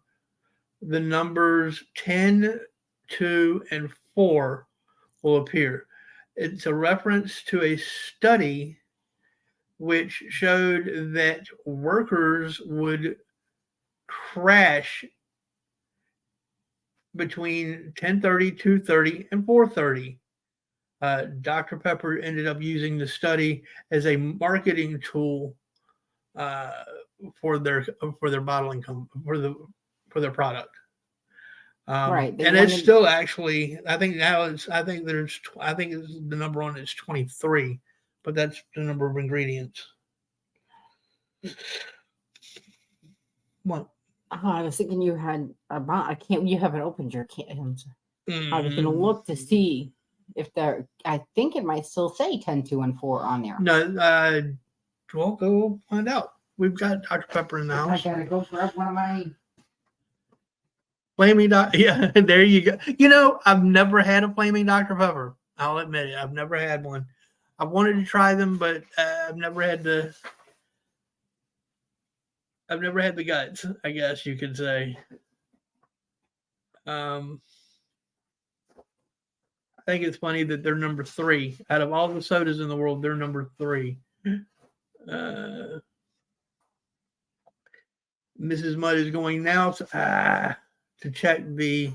The numbers 10, 2, and 4 will appear. It's a reference to a study which showed that workers would crash between 10:30, 2:30, and 4:30. Dr. Pepper ended up using the study as a marketing tool for their bottling for their product. Right, and it's still actually. I think the number on it is 23, but that's the number of ingredients. What? I was thinking you had you haven't opened your cans. I was going to look to see if there. I think it might still say 10, 2, and 4 on there. No, we'll go find out. We've got Dr. Pepper in the house. I gotta go grab one of my. Flaming Dr. Yeah, there you go. You know, I've never had a Flaming Dr. Pepper. I'll admit it. I've never had one. I've wanted to try them, but I've never had the guts, I guess you could say. I think it's funny that they're number 3. Out of all the sodas in the world, they're number 3. Mrs. Mudd is going now to check the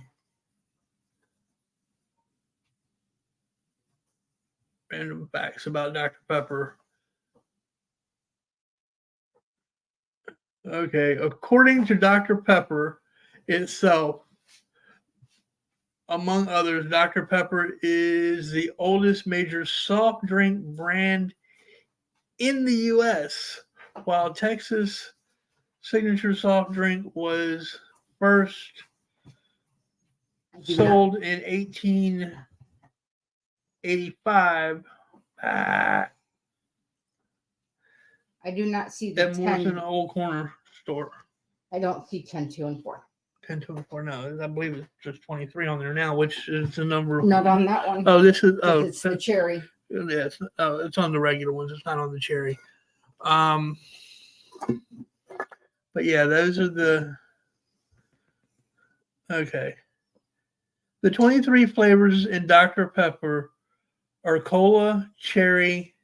random facts about Dr. Pepper. Okay, according to Dr. Pepper itself, among others, Dr. Pepper is the oldest major soft drink brand in the U.S., while Texas signature soft drink was first sold in 1885 I do not see the at 10. Morrison Old Corner store. I don't see 10, 2, and 4. 10, 2, and 4. No, I believe it's just 23 on there now, which is the number. Not on that one. Oh, this is it's the cherry. Yes, it's on the regular ones. It's not on the cherry. But yeah, those are the. Okay. The 23 flavors in Dr. Pepper are cola, cherry,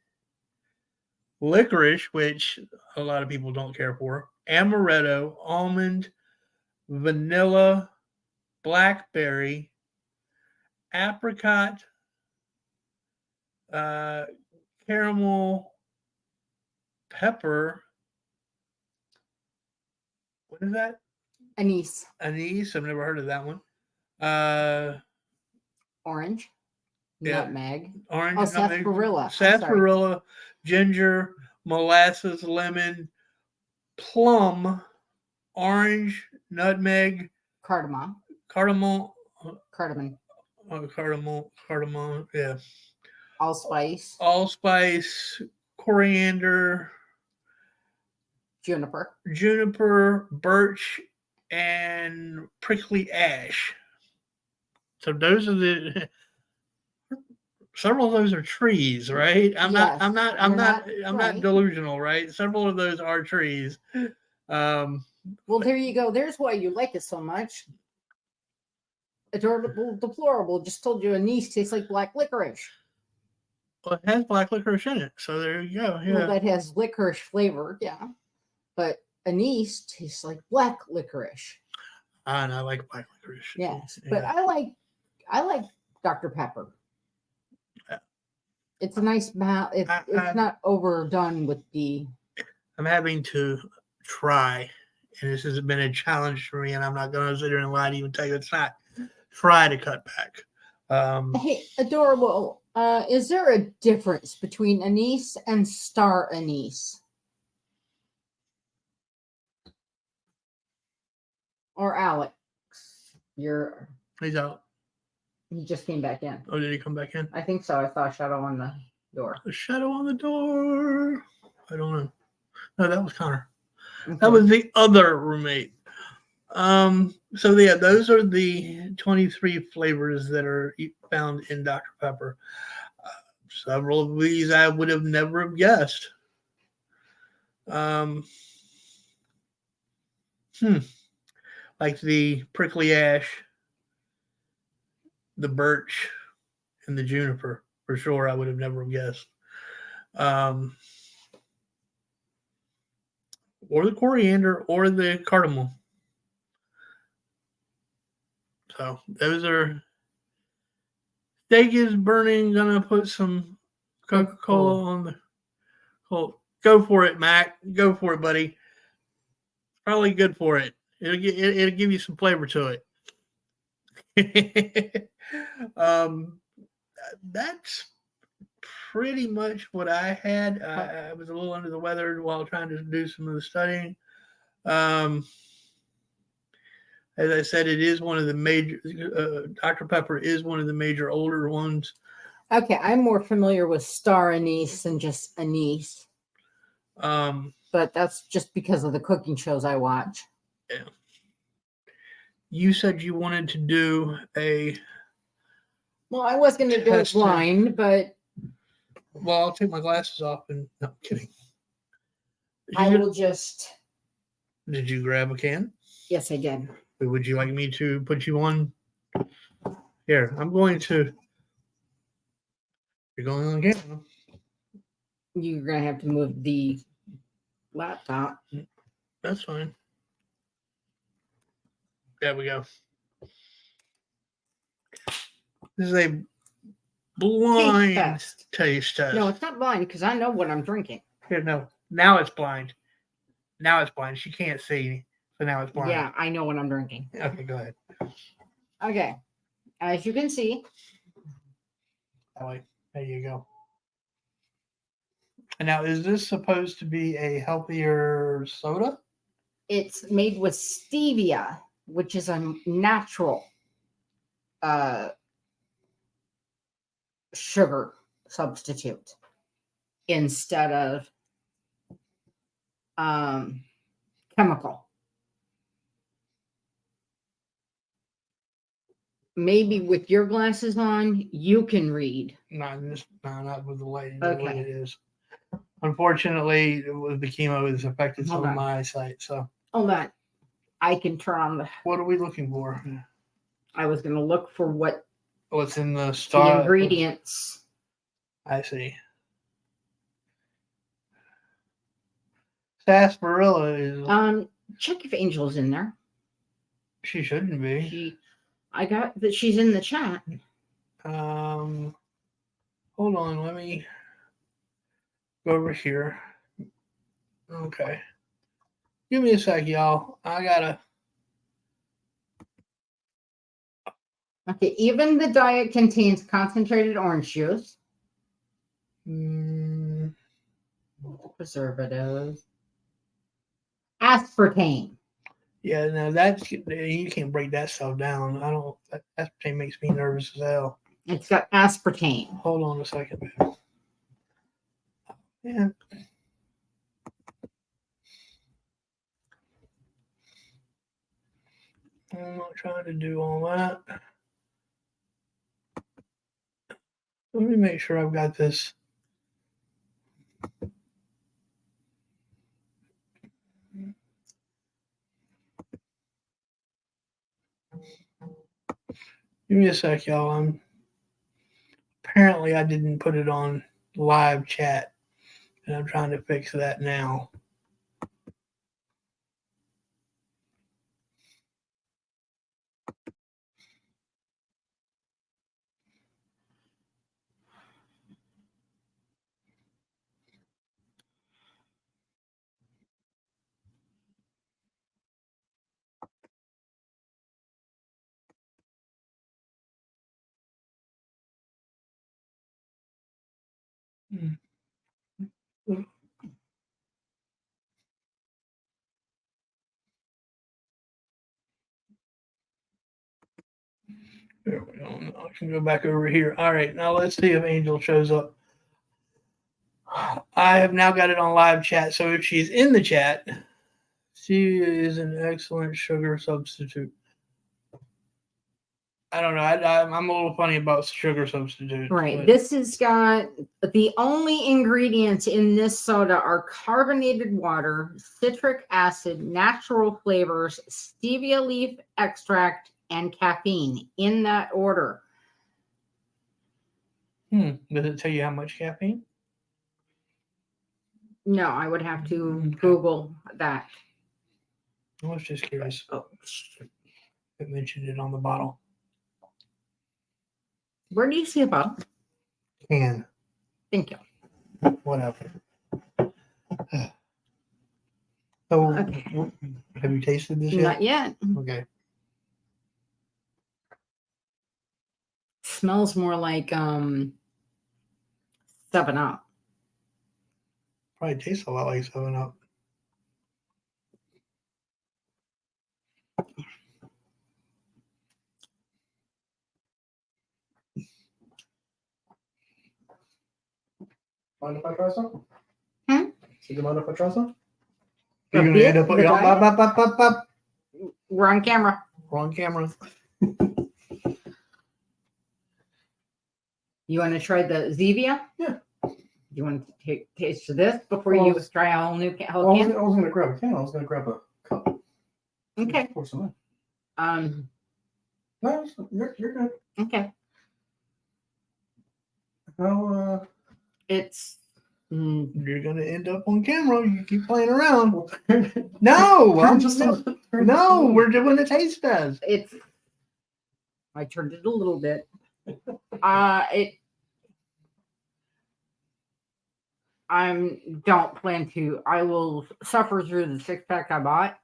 licorice, which a lot of people don't care for, amaretto, almond, vanilla, blackberry, apricot, caramel, pepper. What is that? Anise. Anise. I've never heard of that one. Orange. Yeah. Nutmeg. Orange. Oh, nutmeg, sarsaparilla. Sarsaparilla, ginger, molasses, lemon, plum, orange, nutmeg, Cardamom. cardamom. Cardamom. Cardamom. Yeah. Allspice. Coriander. Juniper. Birch, and prickly ash. So those are the. Several of those are trees, right? I'm not delusional, right? Several of those are trees. Well, there you go. There's why you like it so much. Adorable, deplorable. Just told you anise tastes like black licorice. Well, it has black licorice in it, so there you go. Yeah. Well, that has licorice flavor, yeah. But anise tastes like black licorice. And I like black licorice. Yes, yeah. but I like Dr. Pepper. Yeah. It's a nice it's not overdone with the. I'm having to try, and this has been a challenge for me, and I'm not going to sit here and lie to you and tell you it's not. Try to cut back. Hey, adorable. Is there a difference between anise and star anise? Or Alex? He's out. He just came back in. Oh, did he come back in? I think so. I saw a shadow on the door. A shadow on the door. I don't know. No, that was Connor. Okay. That was the other roommate. So yeah, those are the 23 flavors that are found in Dr. Pepper. Several of these I would have never have guessed. Um, like the prickly ash, the birch, and the juniper. For sure, I would have never guessed. Or the coriander or the cardamom. So those are. Steak is burning. Gonna put some Coca-Cola on the. Oh, go for it, Mac. Go for it, buddy. Probably good for it. It'll give you some flavor to it. That's pretty much what I had. I was a little under the weather while trying to do some of the studying. As I said, it is one of the major. Dr. Pepper is one of the major older ones. Okay, I'm more familiar with star anise than just anise. But that's just because of the cooking shows I watch. Yeah. You said you wanted to do a. Well, I was going to do it blind, but. Well, I'll take my glasses off and. No, I'm kidding. I will just. Did you grab a can? Yes, I did. Would you like me to put you on? Here, I'm going to. You're going on camera. You're going to have to move the laptop. That's fine. There we go. This is a blind taste test. No, it's not blind because I know what I'm drinking. Here, no. Now it's blind. Now it's blind. She can't see, so now it's blind. Yeah, I know what I'm drinking. Okay, go ahead. Okay. As you can see. That way. There you go. And now, is this supposed to be a healthier soda? It's made with stevia, which is a natural sugar substitute instead of chemical. Maybe with your glasses on, you can read. Not with the light. Okay. The way it is. Unfortunately, with the chemo, it's affected some of my eyesight. So hold on, I can turn on the. What are we looking for? I was going to look for what's in the ingredients. I see. Sarsaparilla is. Check if Angel's in there. She shouldn't be. I got that she's in the chat. Hold on, let me go over here. Okay. Give me a sec, y'all. I gotta. Okay, even the diet contains concentrated orange juice. Preservatives. Aspartame. Yeah, now you can't break that stuff down. Aspartame makes me nervous as hell. It's got aspartame. Hold on a second. Yeah. I'm not trying to do all that. Let me make sure I've got this. Give me a sec, y'all. Apparently I didn't put it on live chat, and I'm trying to fix that now. There we go. Now I can go back over here. All right, now let's see if Angel shows up. I have now got it on live chat, so if she's in the chat, she is an excellent sugar substitute. I don't know. I'm a little funny about sugar substitutes. Right. but- This has got the only ingredients in this soda are carbonated water, citric acid, natural flavors, stevia leaf extract, and caffeine in that order. Does it tell you how much caffeine? No, I would have to Okay. Google that. I was just curious. Oh, It mentioned it on the bottle. where do you see a bottle? Can. Thank you. Whatever. So, Okay. have you tasted this yet? Not yet. Okay. Smells more like 7-Up. Probably tastes a lot like 7-Up. Mind if I try some? Hmm? Do you mind if I try some? You're A gonna bit? end up The putting diet? We're on camera. wrong camera. You want to try the Zevia? Yeah. You want to taste this before Well, you try a whole new whole I can? was going to grab a can. I was going to grab a cup. Okay. Pour some in. Um. No, you're good. Okay. How, It's. You're gonna end up on camera. You keep playing around. no, No, I'm just just no. We're doing a taste test. It's. I turned it a little bit. It. Don't plan to. I will suffer through the 6-pack I bought.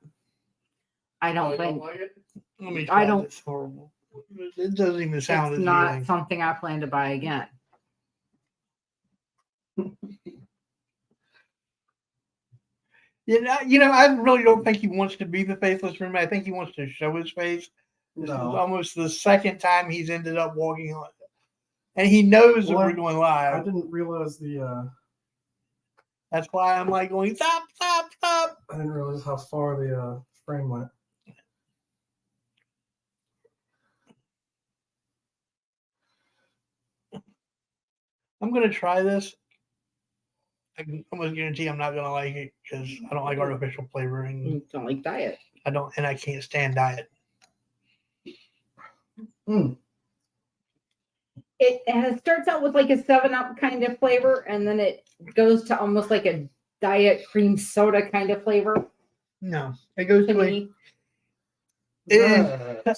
I don't think Like it? Let me I try don't- this. Horrible. It doesn't even sound it's as not appealing. something I plan to buy again. I really don't think he wants to be the faceless roommate. I think he wants to show his face. This is No. almost the second time he's ended up walking on it. And he knows that Well, we're going I live. didn't realize That's why I'm like going, stop, stop, stop. I didn't realize how far the frame went. I'm going to try this. I can almost guarantee I'm not going to like it because I don't like artificial flavoring. You don't like diet. And I can't stand diet. It starts out with like a 7-Up kind of flavor, and then it goes to almost like a diet cream soda kind of flavor. No, it goes To to a. me, That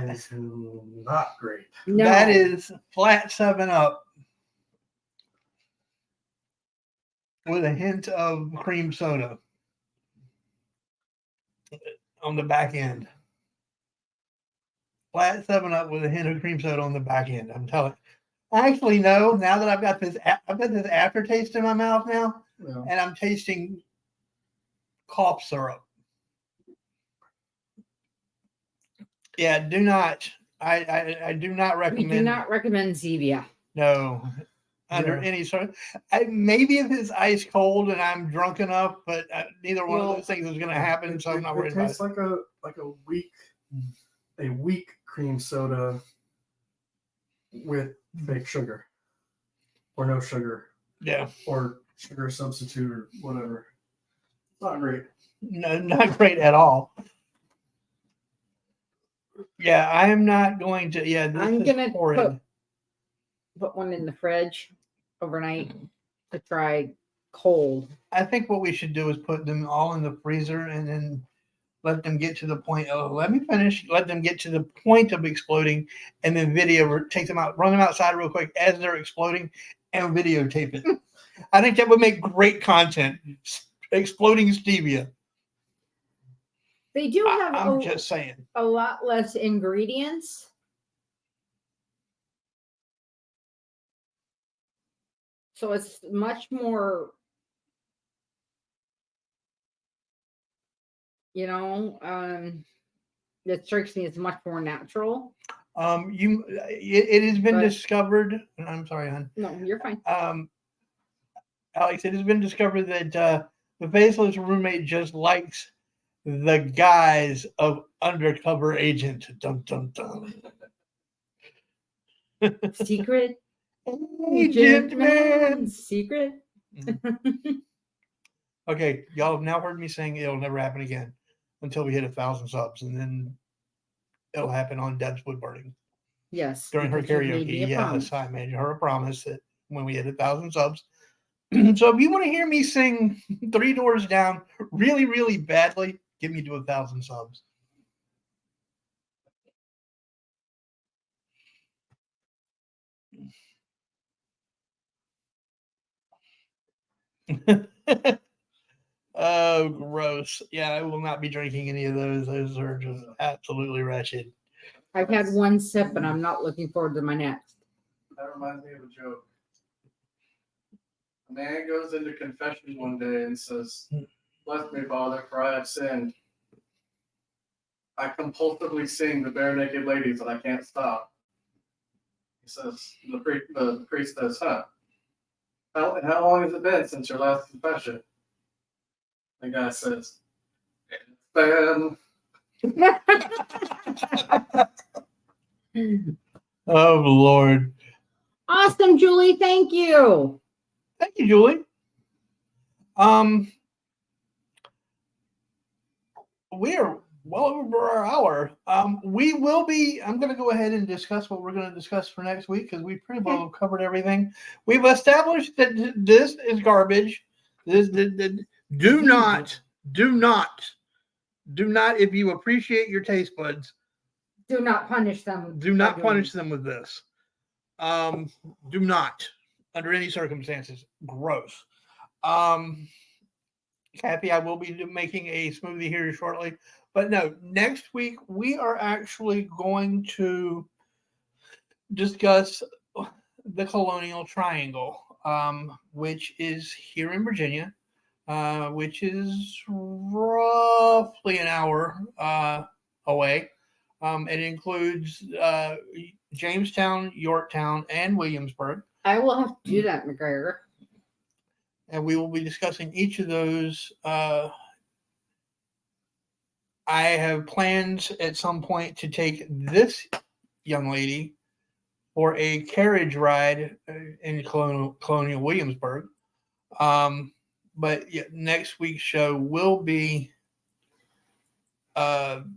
is not great. no, That is flat 7-Up with a hint of cream soda on the back end. Flat 7-Up with a hint of cream soda on the back end. I'm telling. Actually, no. Now that I've got this aftertaste in my mouth now, Yeah. and I'm tasting cough syrup. Yeah, do not. I do not we recommend. do not recommend Zevia. No, under Yeah. any sort. Maybe if it's ice cold and I'm drunk enough, but neither one of those things is going to happen, so I'm not worried It about tastes it. like a weak cream soda with fake sugar or no sugar Yeah, or sugar substitute or whatever. It's not great. no, not great at all. Yeah, I am not going to. Yeah, this I'm is gonna horrid. Put one in the fridge overnight to try cold. I think what we should do is put them all in the freezer and then let them get to the point. Oh, let me finish. Let them get to the point of exploding, and then take them out, run them outside real quick as they're exploding, and videotape it. I think that would make great content. Exploding stevia. They do have I'm just saying. a lot less ingredients. So it's much more, it strikes me as much more natural. It has been But- discovered. I'm sorry, hon. No, you're fine. Alex, it has been discovered that the faceless roommate just likes the guise of undercover agent. Dun dun dun. Secret Agent man. Secret. Okay, y'all have now heard me saying it'll never happen again until we hit 1,000 subs, and then it'll happen on Deb's woodburning Yes. during her because you made karaoke. me a Yes, promise. I made her a promise that when we hit 1,000 subs. So if you want to hear me sing Three Doors Down really, really badly, get me to 1,000 subs. Oh, gross. Yeah, I will not be drinking any of those. Those are just absolutely wretched. I've had one sip, and I'm not looking forward to my next. That reminds me of a joke. A man goes into confession one day and says, "Bless me, Father, for I have sinned. I compulsively sing the bare naked ladies and I can't stop." He says, the priest says, "Huh? How long has it been since your last confession?" The guy says, "It's been..." Oh, Lord. Awesome, Julie. Thank you. Thank you, Julie. We are well over our hour. We will be. I'm going to go ahead and discuss what we're going to discuss for next week because we pretty well covered everything. We've established that this is garbage. Do not. If you appreciate your taste buds, Do not punish them. do not punish them with this. Do not, under any circumstances. Gross. Kathy, I will be making a smoothie here shortly. But no, next week we are actually going to discuss the Colonial Triangle, which is here in Virginia, which is roughly an hour away. It includes Jamestown, Yorktown, and Williamsburg. I will have to do that, McGregor. And we will be discussing each of those. I have plans at some point to take this young lady for a carriage ride in Colonial Williamsburg. But yeah, next week's show will be on.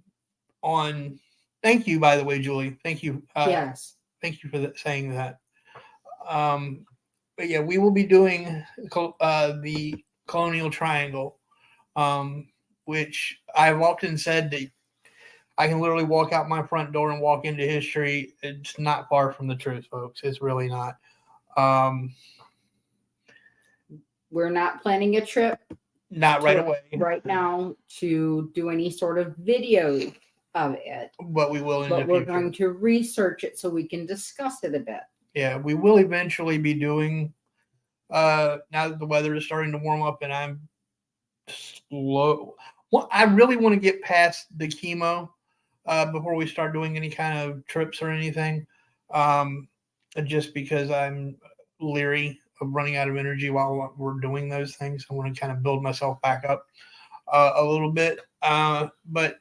Thank you, by the way, Julie. Thank you. Yes. Thank you for saying that. But yeah, we will be doing the Colonial Triangle, which I've often said that I can literally walk out my front door and walk into history. It's not far from the truth, folks. It's really not. We're not planning a trip Not right away. right now to do any sort of video of it. But we will in But the we're future. going to research it so we can discuss it a bit. Yeah, we will eventually be doing now that the weather is starting to warm up and I'm slow. Well, I really want to get past the chemo before we start doing any kind of trips or anything. Just because I'm leery of running out of energy while we're doing those things. I want to kind of build myself back up a little bit. But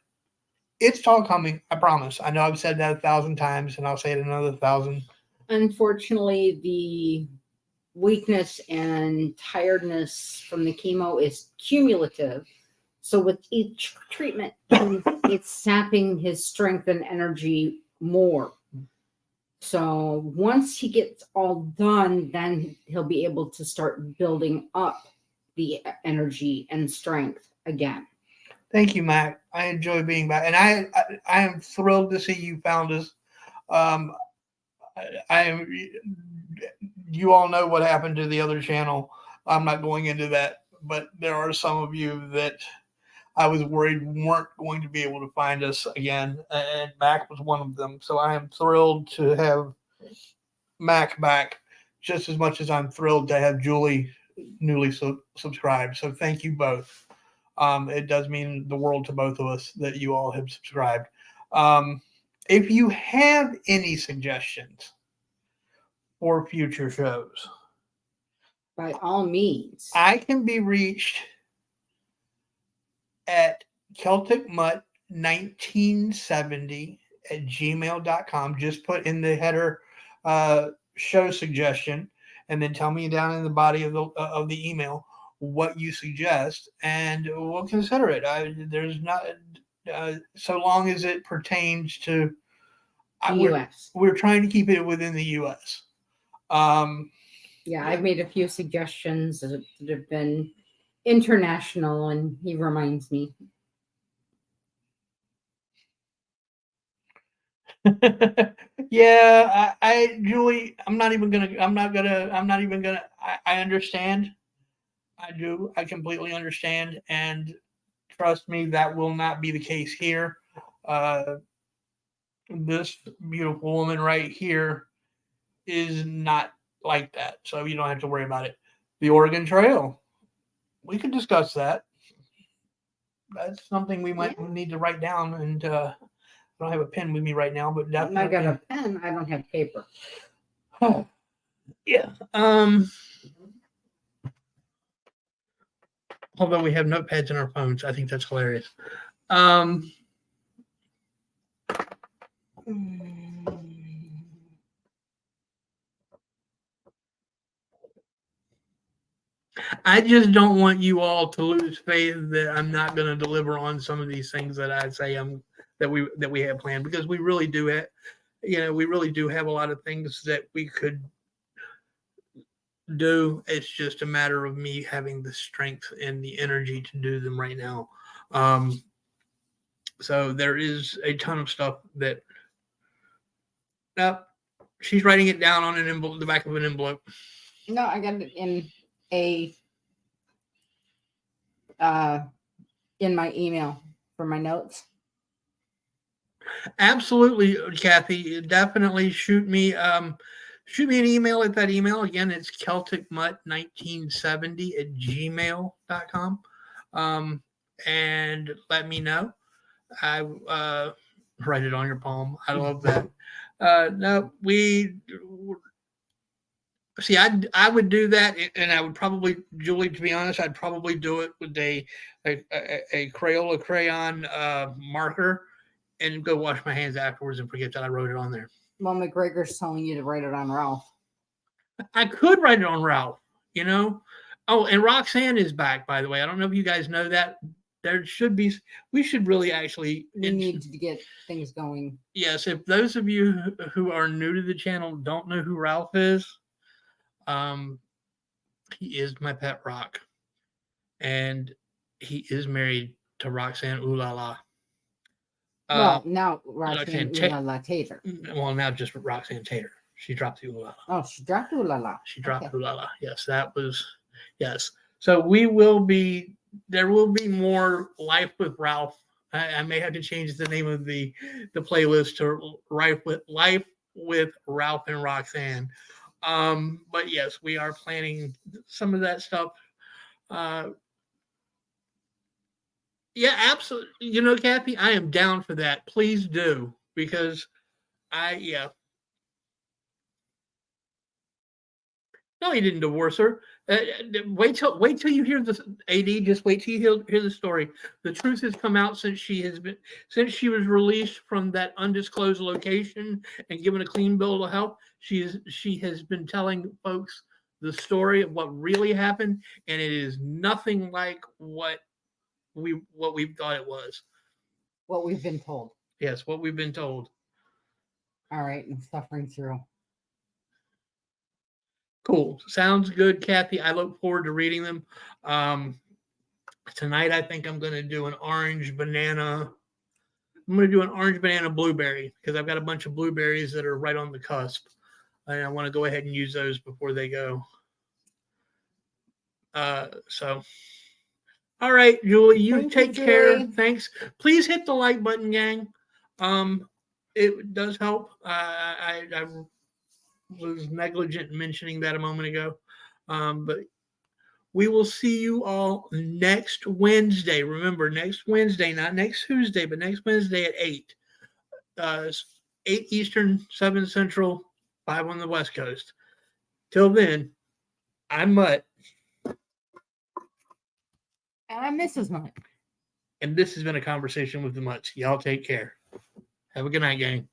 it's all coming. I promise. I know I've said that 1,000 times and I'll say it another 1,000. Unfortunately, the weakness and tiredness from the chemo is cumulative. So with each treatment, it's sapping his strength and energy more. So once he gets all done, then he'll be able to start building up the energy and strength again. Thank you, Mac. I enjoy being back, and I am thrilled to see you found us. I am. You all know what happened to the other channel. I'm not going into that, but there are some of you that I was worried weren't going to be able to find us again, and Mac was one of them. So I am thrilled to have Mac back just as much as I'm thrilled to have Julie newly subscribed. So thank you both. It does mean the world to both of us that you all have subscribed. If you have any suggestions for future shows, by all means. I can be reached at celticmutt1970@gmail.com. Just put in the header show suggestion, and then tell me down in the body of the email what you suggest, and we'll consider it. There's not so long as it pertains to the U.S. We're trying to keep it within the U.S. Yeah, I've made a few suggestions that have been international, and he reminds me. Yeah, Julie, I understand. I do. I completely understand. And trust me, that will not be the case here. This beautiful woman right here is not like that. So you don't have to worry about it. The Oregon Trail, we could discuss that. That's something we might need to write down. And I don't have a pen with me right now, but definitely. I got a pen. I don't have paper. Yeah. Although we have notepads in our phones, I think that's hilarious. I just don't want you all to lose faith that I'm not going to deliver on some of these things that I say that we have planned, because we really do have, we really do have a lot of things that we could do. It's just a matter of me having the strength and the energy to do them right now. So there is a ton of stuff that. She's writing it down on an envelope, the back of an envelope. No, I got it in my email for my notes. Absolutely, Kathy. Definitely shoot me an email at that email. Again, it's celticmutt1970@gmail.com. And let me know. I write it on your palm. I love that. No, see, I would do that, and I would probably, Julie, to be honest, I'd probably do it with a Crayola crayon marker, and go wash my hands afterwards and forget that I wrote it on there. Well, McGregor's telling you to write it on Ralph. I could write it on Ralph, Oh, and Roxanne is back, by the way. I don't know if you guys know that. We should really actually. We need to get things going. Yes, if those of you who are new to the channel don't know who Ralph is, he is my pet rock. And he is married to Roxanne Ooh La La. Well, now Roxanne Ooh La La Tater. Well, now just Roxanne Tater. She dropped the Ooh La La. Oh, she dropped Ooh La La. She dropped Ooh La La. Yes, that was, yes. So there will be more Life with Ralph. I may have to change the name of the playlist to Life with Ralph and Roxanne. But yes, we are planning some of that stuff. Yeah, absolutely. Kathy, I am down for that. Please do, because No, he didn't divorce her. Wait till you hear this, AD. Just wait till you hear the story. The truth has come out since she was released from that undisclosed location and given a clean bill of health. She has been telling folks the story of what really happened, and it is nothing like what we thought it was. What we've been told. Yes, what we've been told. All right, I'm suffering through. Cool. Sounds good, Kathy. I look forward to reading them. Tonight, I think I'm going to do an orange banana. I'm going to do an orange banana blueberry, because I've got a bunch of blueberries that are right on the cusp. And I want to go ahead and use those before they go. So, all right, Julie, you take care. Thanks. Please hit the like button, gang. It does help. I was negligent in mentioning that a moment ago. But we will see you all next Wednesday. Remember, next Wednesday, not next Tuesday, but next Wednesday at 8. 8 Eastern, 7 Central, 5 on the West Coast. Till then, I'm Mutt. And I'm Mrs. Mutt. And this has been a conversation with the Mutts. Y'all take care. Have a good night, gang.